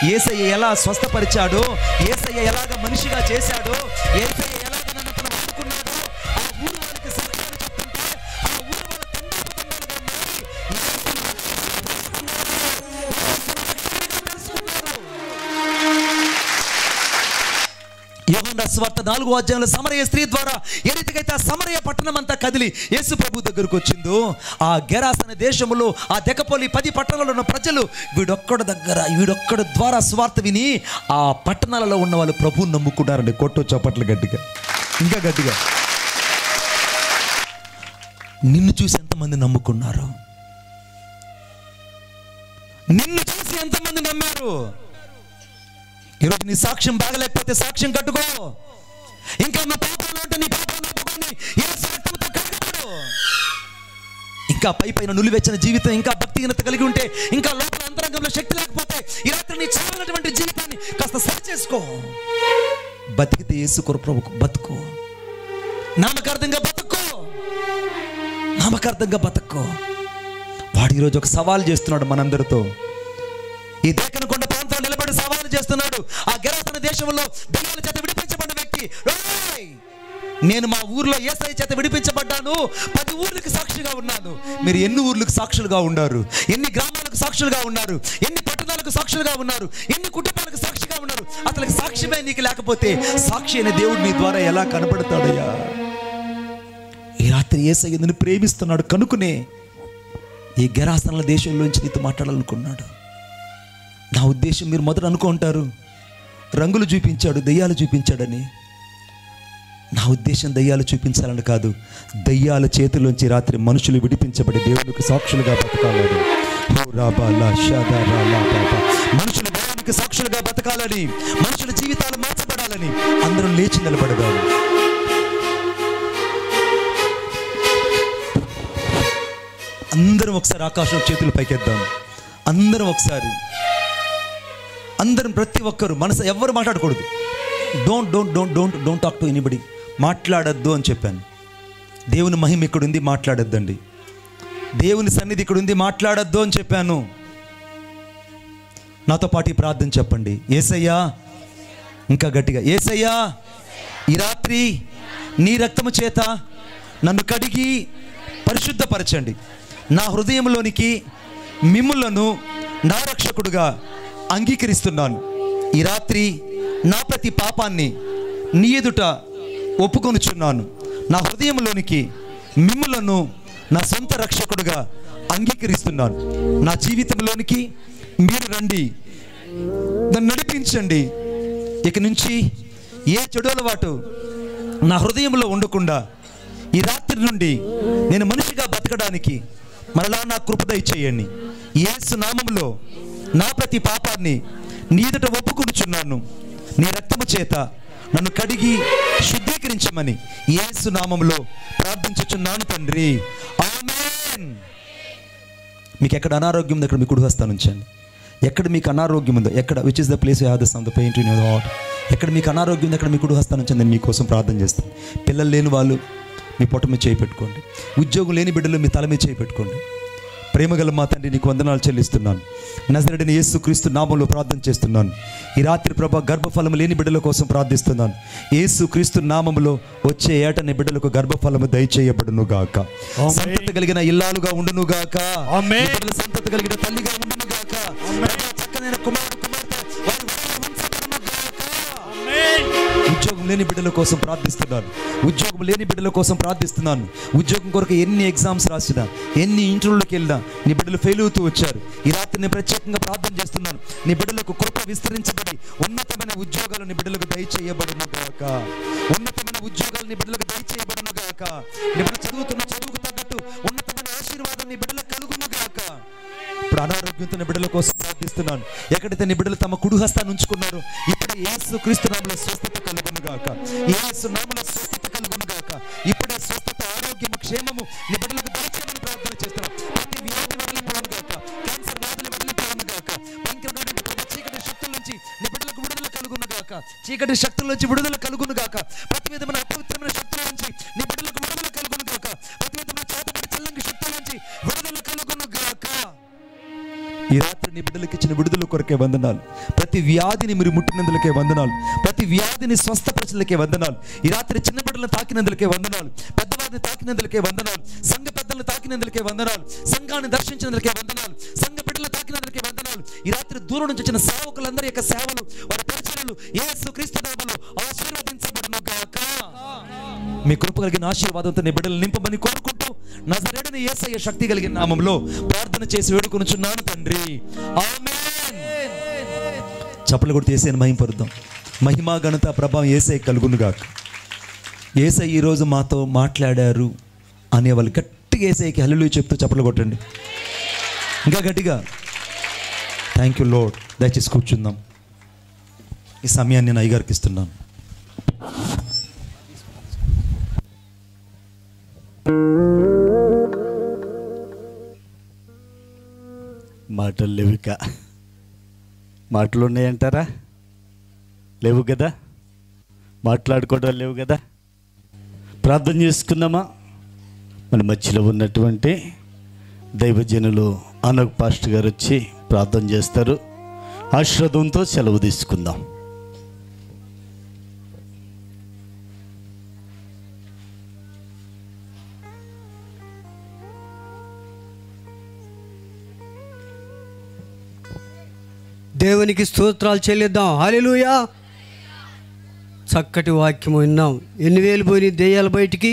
యేసయ్య ఎలా స్వస్థపరిచాడో, యేసయ్య ఎలాగ మనిషిగా చేశాడో, యేసయ్య ఎలాగ నన్ను తను వాడుకున్నాడో ఆ ఊరు వాళ్ళకి సాక్ష్యాలు చెప్తుంటే ఆ ఊరు వాళ్ళ యోహాను సువార్త 4వ అధ్యాయంలో సమరయ స్త్రీ ద్వారా ఏ రీతికైతే ఆ సమరయ పట్టణం అంతా కదిలి యేసు ప్రభు దగ్గరకు వచ్చిందో, ఆ గెరాసన దేశంలో ఆ దెకపోలి 10 పట్టణాలలో ఉన్న ప్రజలు వీడొక్కడు ద్వారా సువార్త విని ఆ పట్టణాలలో ఉన్న వాళ్ళు ప్రభువుని నమ్ముకున్నారండి. కొట్టు చప్పట్లు గట్టిగా, ఇంకా గట్టిగా. నిన్ను చూసి ఎంతమంది నమ్ముకున్నారు? నిన్ను చూసి ఎంతమంది నమ్మారు? ఈరోజు నీ సాక్ష్యం బాగలేకపోతే సాక్ష్యం కట్టుకో. ఇంకా నా పాపంలో ఉంటే నీ పాపంలో ఒప్పుకొని యేసు రక్తంతో కడుగుతాడు. ఇంకా పైన నులివెచ్చని జీవితం, ఇంకా భక్తిహీనత కలిగి ఉంటే, ఇంకా లోపల అంతరంగంలో శక్తి లేకపోతే ఈ రాత్రి నీ చాలనటువంటి జీవితాన్ని కాస్త సరి చేసుకో. బతికితే యేసు ప్రభుకు బతుకో, నామకార్థంగా బతుక్కో, నామకార్థంగా బతుక్కో. వాడు ఈరోజు ఒక సవాల్ చేస్తున్నాడు మనందరితో. ఈ దేకనకొండ ప్రాంతంలో నిలబడి సవాలు చేస్తున్నాడు. ఆ గెరాసన దేశంలో దెయ్యాల చేత విడిపించబడ్డ వ్యక్తి, నేను మా ఊర్లో యేసయ్య చేత విడిపించబడ్డాను, 10 ఊర్లకు సాక్షిగా ఉన్నాను. మీరు ఎన్ని ఊర్లకు సాక్షులుగా ఉన్నారు? ఎన్ని గ్రామాలకు సాక్షులుగా ఉన్నారు? ఎన్ని పట్టణాలకు సాక్షులుగా ఉన్నారు? ఎన్ని కుటుంబాలకు సాక్షిగా ఉన్నారు? అసలు సాక్ష్యమే నీకు లేకపోతే సాక్షి అయిన దేవుడు నీ ద్వారా ఎలా కనబడతాడయ్యా? ఈ రాత్రి యేసయ్య నిన్ను ప్రేమిస్తున్నాడు కనుకునే ఈ గెరాసనల దేశంలోంచి నీతో మాట్లాడాలనుకున్నాడు. నా ఉద్దేశం, మీరు మొదట అనుకుంటారు రంగులు చూపించాడు, దయ్యాలు చూపించాడని. నా ఉద్దేశం దయ్యాలు చూపించాలని కాదు, దయ్యాల చేతిలోంచి రాత్రి మనుషులు విడిపించబడి దేవునికి సాక్షులుగా బతకాలని, మనుషులు దేవునికి సాక్షులుగా బతకాలని, మనుషుల జీవితాలు మార్చబడాలని అందరూ లేచి నిలబడదాం. అందరం ఒకసారి ఆకాశం చేతులు పైకెద్దాం. అందరం ఒకసారి, అందరం, ప్రతి ఒక్కరు మనసు ఎవ్వరు మాట్లాడకూడదు. Don't talk to anybody. మాట్లాడద్దు అని చెప్పాను. దేవుని మహిమ ఇక్కడ ఉంది, మాట్లాడద్దండి. దేవుని సన్నిధి ఇక్కడ ఉంది, మాట్లాడద్దు అని చెప్పాను. నాతో పాటు ప్రార్థన చెప్పండి. యేసయ్యా, ఇంకా గట్టిగా, యేసయ్యా ఈ రాత్రి నీ రక్తము చేత నన్ను కడిగి పరిశుద్ధపరచండి. నా హృదయంలోనికి మిమ్ములను నా రక్షకుడుగా అంగీకరిస్తున్నాను. ఈ రాత్రి నా ప్రతి పాపాన్ని నీ ఎదుట ఒప్పుకొనుచున్నాను. నా హృదయంలోనికి మిమ్ములను నా సొంత రక్షకుడుగా అంగీకరిస్తున్నాను. నా జీవితంలోనికి మీరు రండి, నన్ను నడిపించండి. ఇక నుంచి ఏ చెడు అలవాటు నా హృదయంలో ఉండకుండా ఈ రాత్రి నుండి నేను మనిషిగా బతకడానికి మరలా నా కృప దయచేయండి. యేసు నామములో నా ప్రతి పాపాన్ని నీ ఎదుట ఒప్పుకొనుచున్నాను. నీ రక్తము చేత నన్ను కడిగి శుద్ధీకరించమని యేసు నామములో ప్రార్థించుచున్నాను తండ్రి, ఆమేన్. మీకు ఎక్కడ అనారోగ్యం ఉందో అక్కడ మీ కుడి హస్తాన్ని ఉంచండి. ఎక్కడ మీకు అనారోగ్యం ఉందో, ఎక్కడ which is the place you have the sum the pain in your heart, ఎక్కడ మీకు అనారోగ్యం ఉందో అక్కడ మీ కుడి హస్తాన్ని ఉంచండి. నేను మీకోసం ప్రార్థన చేస్తాను. పిల్లలు లేని వాళ్ళు మీ పొట్ట మీద చేయి పెట్టుకోండి. ఉద్యోగం లేని బిడ్డలు మీ తల మీద చేయి పెట్టుకోండి. ప్రేమగల మా తండ్రి, నీకు వందనాలు చెల్లిస్తున్నాను. నజరేయుడైన యేసుక్రీస్తు నామములో ప్రార్థన చేస్తున్నాను. ఈ రాత్రి ప్రభా గర్భఫలము లేని బిడ్డల కోసం ప్రార్థిస్తున్నాను. యేసుక్రీస్తు నామములో వచ్చే ఏటని బిడ్డలకు గర్భఫలము దయచేయబడును గాక. సంతతి కలిగిన ఇల్లాలుగా ఉండును గాక. బిడ్డల సంతతి కలిగిన తల్లిగా ఉండును గాక. చక్కనైన కుమారుడు కుమార్తె వారి వంశమును గాక. ఉద్యోగం లేని బిడ్డల కోసం ప్రార్థిస్తున్నాను. ఉద్యోగం లేని బిడ్డల కోసం ప్రార్థిస్తున్నాను. ఉద్యోగం కొరకు ఎన్ని ఎగ్జామ్స్ రాసినా, ఎన్ని ఇంటర్వ్యూలకు వెళ్ళినా నీ బిడ్డలు ఫెయిల్ అవుతూ వచ్చారు. ఈ రాత్రి నేను ప్రత్యేకంగా ప్రార్థన చేస్తున్నాను. నీ బిడ్డలకు కృప విస్తరించబడి ఉన్నతమైన ఉద్యోగాలు నీ బిడ్డలకు దయచేయబడును గాక. ఉన్నతమైన ఉద్యోగాలు నీ బిడ్డలకు దయచేయబడును గాక. నీ బిడ్డలు చదువుతున్న చదువుకు తగ్గట్టు ఉన్నతమైన ఆశీర్వాదం నీ బిడ్డలకు కలుగును గాక. ఇప్పుడు అనారోగ్యంతో నీ బిడ్డల కోసం ప్రార్థిస్తున్నాను. ఎక్కడైతే నీ బిడ్డలు తమ కుడి హస్తాన్ని ఉంచుకున్నారో ఇప్పుడే యేసుక్రీస్తు నామములో స్వస్థత కలుగును గాక. యేసు నామములో స్వస్థత కలుగును గాక. ఇప్పుడే స్వస్థత, ఆరోగ్యము, క్షేమము నీ బిడ్డలకు దయచేయమని ప్రార్థన చేస్తున్నాను. ప్రతి వ్యాధి వదిలిపోవును గాక. క్యాన్సర్ వ్యాధులు వదిలిపోవును గాక. భయంకరమైన చీకటి శక్తుల నుంచి నీ బిడ్డలకు విడుదల కలుగును గాక. చీకటి శక్తుల నుంచి విడుదల కలుగును గాక. ప్రతి విధమైన అపవిత్రమైన శక్తుల నుంచి నీ బిడ్డలకు విడుదల కలుగును గాక. ప్రతి విధమైన చేతబడి చల్లంగి శక్తుల నుంచి విడుదల కలుగును గాక. ఈ రాత్రి నీ బిడ్డలకు ఇచ్చిన విడుదల కొరకే వందనాలు. ప్రతి వ్యాధిని మీరు ముట్టినందులకే వందనాలు. ప్రతి వ్యాధిని స్వస్థపరచలకే వందనాలు. ఈ రాత్రి చిన్న బిడ్డలను తాకినందులకే వందనాలు. పెద్దవారిని తాకినందులకే వందనాలు. సంఘ పెద్దలను తాకినందులకే వందనాలు. సంఘాన్ని దర్శించినందులకే వందనాలు. సంఘ బిడ్డలను తాకినందులకే వందనాలు. ఈ రాత్రి దూరం నుంచి వచ్చిన సేవకులందరి యొక్క సేవలు, వారి పరిచర్యలు యేసుక్రీస్తు నామములో ఆశీర్వదించబడును గాక. మీ కృప కలిగిన ఆశీర్వాదంతో నీ బిడ్డలు నింపమని కోరుకుంటూ నజరేయుడైన యేసయ్య శక్తి కలిగిన నామములో ప్రార్థన చేసి వేడుకొనుచున్నాను తండ్రి, ఆమేన్. చప్పట్లు కొట్టి యేసయ్యను మహిమపరుద్దాం. మహిమ ఘనత ప్రభావం యేసయ్య కలుగును గాక. యేసయ్య ఈరోజు మాతో మాట్లాడారు అనేవాళ్ళు గట్టిగా యేసయ్యకి హల్లెలూయా చెప్తూ చప్పట్లు కొట్టండి. ఇంకా గట్టిగా. Thank you lord. దయచేసి కూర్చుందాం. ఈ సమయాన్ని నేను అయ్యగారికి ఇస్తున్నాను. మాటలు లేవుక. మాటలు ఉన్నాయంటారా? లేవు కదా. మాట్లాడుకోవడం లేవు కదా. ప్రార్థన చేసుకుందామా? మన మధ్యలో ఉన్నటువంటి దైవజనులు అనక్ పాస్టర్ గారు వచ్చి ప్రార్థన చేస్తారు. ఆశీర్వాదంతో సెలవు తీసుకుందాం. దేవునికి స్తోత్రాలు చెల్లిద్దాం. హల్లెలూయా. చక్కటి వాక్యం విన్నాం. ఎన్ని వేలు పోయి దెయ్యాలు బయటికి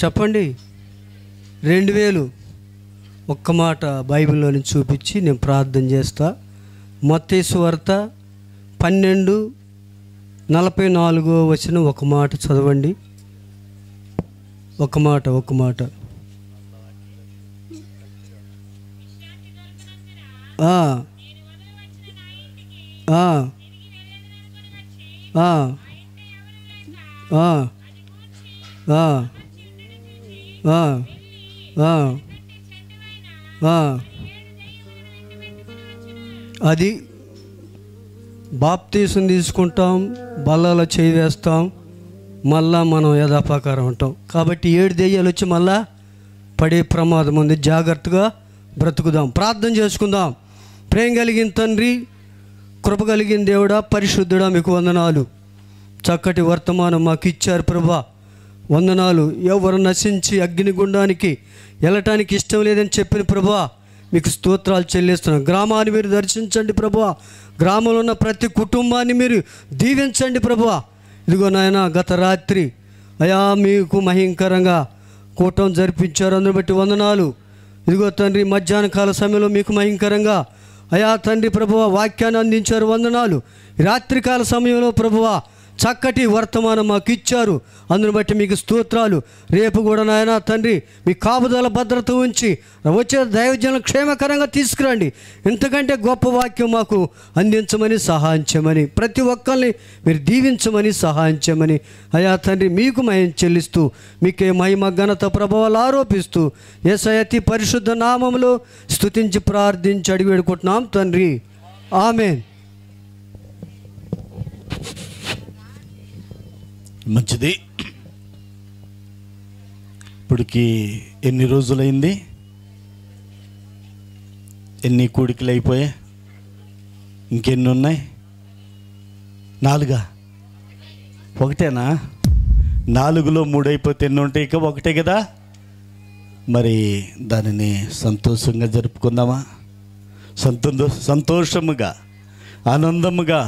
చెప్పండి? 2000. ఒక్క మాట బైబిల్లోని చూపించి నేను ప్రార్థన చేస్తా. మత్తయి సువార్త 12:44 ఒక మాట చదవండి. ఒక మాట. అది బాప్తీసం తీసుకుంటాం, బల్లలో చేయి వేస్తాం, మళ్ళా మనం యథాప్రకారం ఉంటాం. కాబట్టి 7 దెయ్యాలు వచ్చి మళ్ళా పడే ప్రమాదం ఉంది. జాగ్రత్తగా బ్రతుకుదాం. ప్రార్థన చేసుకుందాం. ప్రేమ కలిగిన తండ్రి, కృప కలిగిన దేవుడా, పరిశుద్ధుడా, మీకు వందనాలు. చక్కటి వర్తమానం మాకు ఇచ్చారు ప్రభా. వందనాలు. ఎవరు నశించి అగ్నిగుండానికి వెళ్ళటానికి ఇష్టం లేదని చెప్పిన ప్రభా, మీకు స్తోత్రాలు చెల్లిస్తున్నాం. గ్రామాన్ని మీరు దర్శించండి ప్రభా. గ్రామంలో ఉన్న ప్రతి కుటుంబాన్ని మీరు దీవించండి ప్రభా. ఇదిగో నాయన, గత రాత్రి అయా మీకు మహింకరంగా కూటం జరిపించారు. అందుని బట్టి వందనాలు. ఇదిగో తండ్రి, మధ్యాహ్న కాల సమయంలో మీకు భయంకరంగా అయా తండ్రి ప్రభువా వాక్యాన్ని అందించారు. వందనాలు. రాత్రికాల సమయంలో ప్రభువా చక్కటి వర్తమానం మాకు ఇచ్చారు. అందుని బట్టి మీకు స్తోత్రాలు. రేపు కూడా నాయన తండ్రి మీ కాపుదల భద్రత ఉంచి వచ్చే దైవజనులను క్షేమకరంగా తీసుకురండి. ఇంతకంటే గొప్ప వాక్యం మాకు అందించమని సహాయం చేయమని, ప్రతి ఒక్కరిని మీరు దీవించమని సహాయం చేయమని అయా తండ్రి మీకు మహిమ చెల్లిస్తూ మీకే మహిమ ఘనత ప్రభావాలు ఆరోపిస్తూ యేసయ్య అతి పరిశుద్ధ నామములో స్తుతించి ప్రార్థించి అడిగి వేడుకుంటున్నాం తండ్రి. ఆమేన్. మంచిది. ఇప్పటికి ఎన్ని రోజులైంది? ఎన్ని కూడికలు అయిపోయాయి? ఇంకెన్ని ఉన్నాయి? 4? ఒకటేనా? 4లో 3 అయిపోతే ఎన్ని ఉంటాయి? ఇక ఒకటే కదా. మరి దానిని సంతోషంగా జరుపుకుందామా? సంతోషముగా ఆనందముగా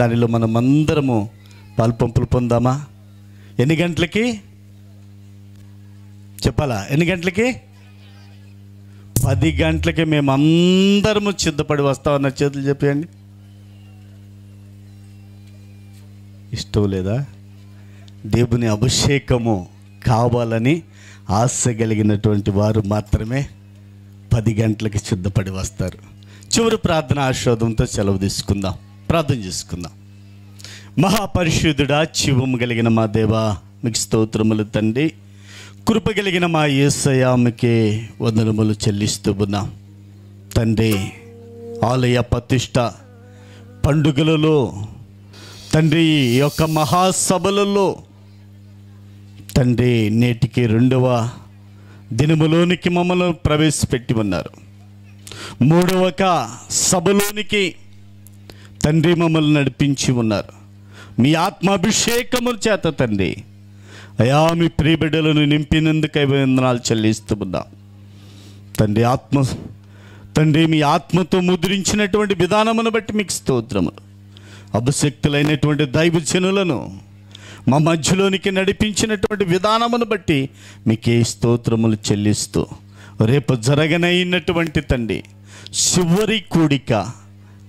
దానిలో మనం అందరము పాల్పంపులు పొందామా? ఎన్ని గంటలకి చెప్పాలా? ఎన్ని గంటలకి? 10 గంటలకి మేము అందరము సిద్ధపడి వస్తామన్న చేతులు చెప్పండి. ఇష్టం లేదా? దేవుని అభిషేకము కావాలని ఆశ కలిగినటువంటి వారు మాత్రమే 10 గంటలకి సిద్ధపడి వస్తారు. చివరి ప్రార్థన ఆశీర్వాదంతో సెలవు తీసుకుందాం. ప్రార్థన చేసుకుందాం. మహాపరిశుద్ధుడా, జీవము కలిగిన మా దేవా, మీకు స్తోత్రములు తండ్రి. కృప కలిగిన మా యేసయ్య, మీకే వందనములు చెల్లిస్తూ ఉన్నాం తండ్రి. ఆలయ ప్రతిష్ట పండుగలలో తండ్రి, ఈ యొక్క మహాసభలలో తండ్రి, నేటికి 2వ దినములోనికి మమ్మల్ని ప్రవేశపెట్టి ఉన్నారు. 3వ సభలోనికి తండ్రి మమ్మల్ని నడిపించి ఉన్నారు. మీ ఆత్మాభిషేకముల చేత తండ్రి అయా మీ ప్రియబిడ్డలను నింపినందుకు వందనాలు చెల్లిస్తూ ఉన్నాం తండ్రి. తండ్రి మీ ఆత్మతో ముద్రించినటువంటి విధానమును బట్టి మీకు స్తోత్రములు. అభిషక్తులైనటువంటి దైవజనులను మా మధ్యలోనికి నడిపించినటువంటి విధానమును బట్టి మీకే స్తోత్రములు చెల్లిస్తూ, రేపు జరగనైనటువంటి తండ్రి చివరి కూడిక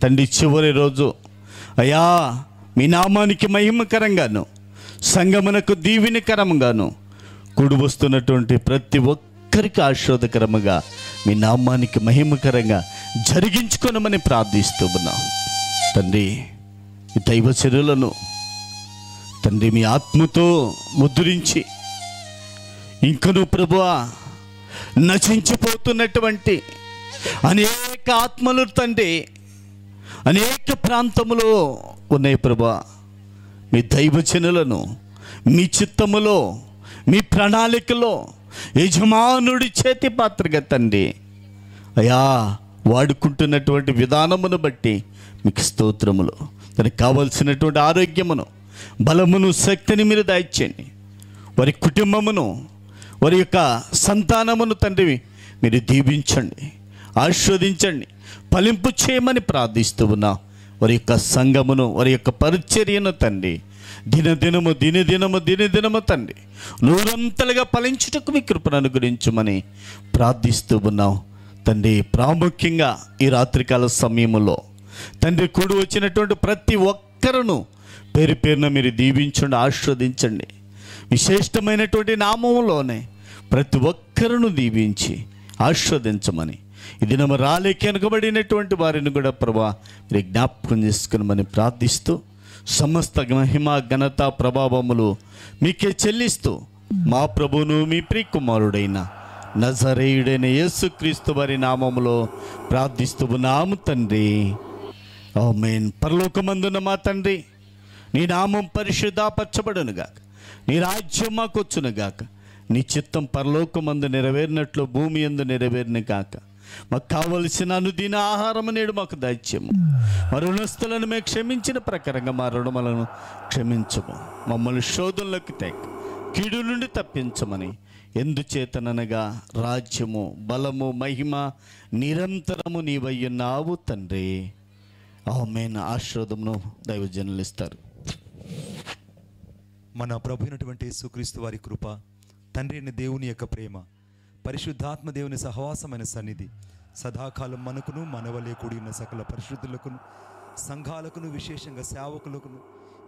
తండ్రి, చివరి రోజు అయా మీ నామానికి మహిమకరంగాను సంగమునకు దీవెనకరంగాను కూడి వస్తున్నటువంటి ప్రతి ఒక్కరికి ఆశీర్వాదకరముగా మీ నామానికి మహిమకరంగా జరిగించుకొనమని ప్రార్థిస్తూ ఉన్నాం తండ్రి. ఈ దైవ చర్యలను తండ్రి మీ ఆత్మతో ముద్రించి ఇంకను ప్రభువా నశించిపోతున్నటువంటి అనేక ఆత్మలు తండ్రి అనేక ప్రాంతములో ఉన్నాయి ప్రభువా. మీ దైవజనులను మీ చిత్తములో మీ ప్రణాళికలో యజమానుడి చేతి పాత్రగా తండ్రి అయా వాడుకుంటున్నటువంటి విధానమును బట్టి మీకు స్తోత్రములు. దానికి కావలసినటువంటి ఆరోగ్యమును, బలమును, శక్తిని మీరు దయచేయండి. వారి కుటుంబమును, వారి యొక్క సంతానమును తండ్రి మీరు దీవించండి, ఆశీర్వదించండి, ఫలింపు చేయమని ప్రార్థిస్తూ ఉన్నా. వారి యొక్క సంఘమును, వారి యొక్క పరిచర్యను తండ్రి దినదినము తండ్రి నూరంతలుగా ఫలించుటకు మీ కృపను అనుగ్రహించమని ప్రార్థిస్తూ ఉన్నాం తండ్రి. ప్రాముఖ్యంగా ఈ రాత్రికాల సమయంలో తండ్రి కూడి వచ్చినటువంటి ప్రతి ఒక్కరును పేరు పేరున మీరు దీవించండి, ఆశీర్వదించండి. విశేషమైనటువంటి నామములోనే ప్రతి ఒక్కరును దీవించి ఆశీర్వదించమని, ఇది నమ్మ రాలేకి వెనుకబడినటువంటి వారిని కూడా ప్రభా మీరు జ్ఞాపకం చేసుకునమని ప్రార్థిస్తూ, సమస్త మహిమ ఘనత ప్రభావములు మీకే చెల్లిస్తూ మా ప్రభువును మీ ప్రియకుమారుడైన నజరేయుడైన యేసుక్రీస్తు వారి నామములో ప్రార్థిస్తూ ఉన్నాము తండ్రి. ఆమేన్. పరలోకమందున మా తండ్రి, నీ నామం పరిశుద్ధపరచబడునుగాక, నీ రాజ్యం మాకొచ్చునుగాక, నీ చిత్తం పరలోకమందు నెరవేరినట్లు భూమి యందు నెరవేరును గాక. మాకు కావలసిన అనుదిన ఆహారము నేడు మాకు దయచేయము. మా రుణస్థులను మేము క్షమించిన ప్రకారంగా మా రుణములను క్షమించము. మమ్మల్ని శోధనలోకి తేక కీడు నుండి తప్పించమని, ఎందుచేతననగా రాజ్యము, బలము, మహిమ నిరంతరము నీవయ్యున్నావు తండ్రి. ఆమేన్. ఆశీర్వాదమును దైవజనులు ఇస్తారు. మన ప్రభు అయినటువంటి యేసుక్రీస్తు వారి కృప, తండ్రి అయిన దేవుని యొక్క ప్రేమ, పరిశుద్ధాత్మ దేవుని సహవాసమైన సన్నిధి సదాకాలం మనకును, మనవలే కూడి ఉన్న సకల పరిశుద్ధులకును, సంఘాలకును, విశేషంగా సేవకులకును,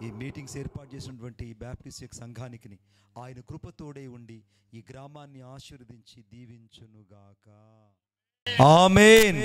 ఈ మీటింగ్స్ ఏర్పాటు చేసినటువంటి ఈ బ్యాప్టిస్ట్ యొక్క సంఘానికి ఆయన కృపతోడే ఉండి ఈ గ్రామాన్ని ఆశీర్వదించి దీవించునుగాక. ఆమేన్.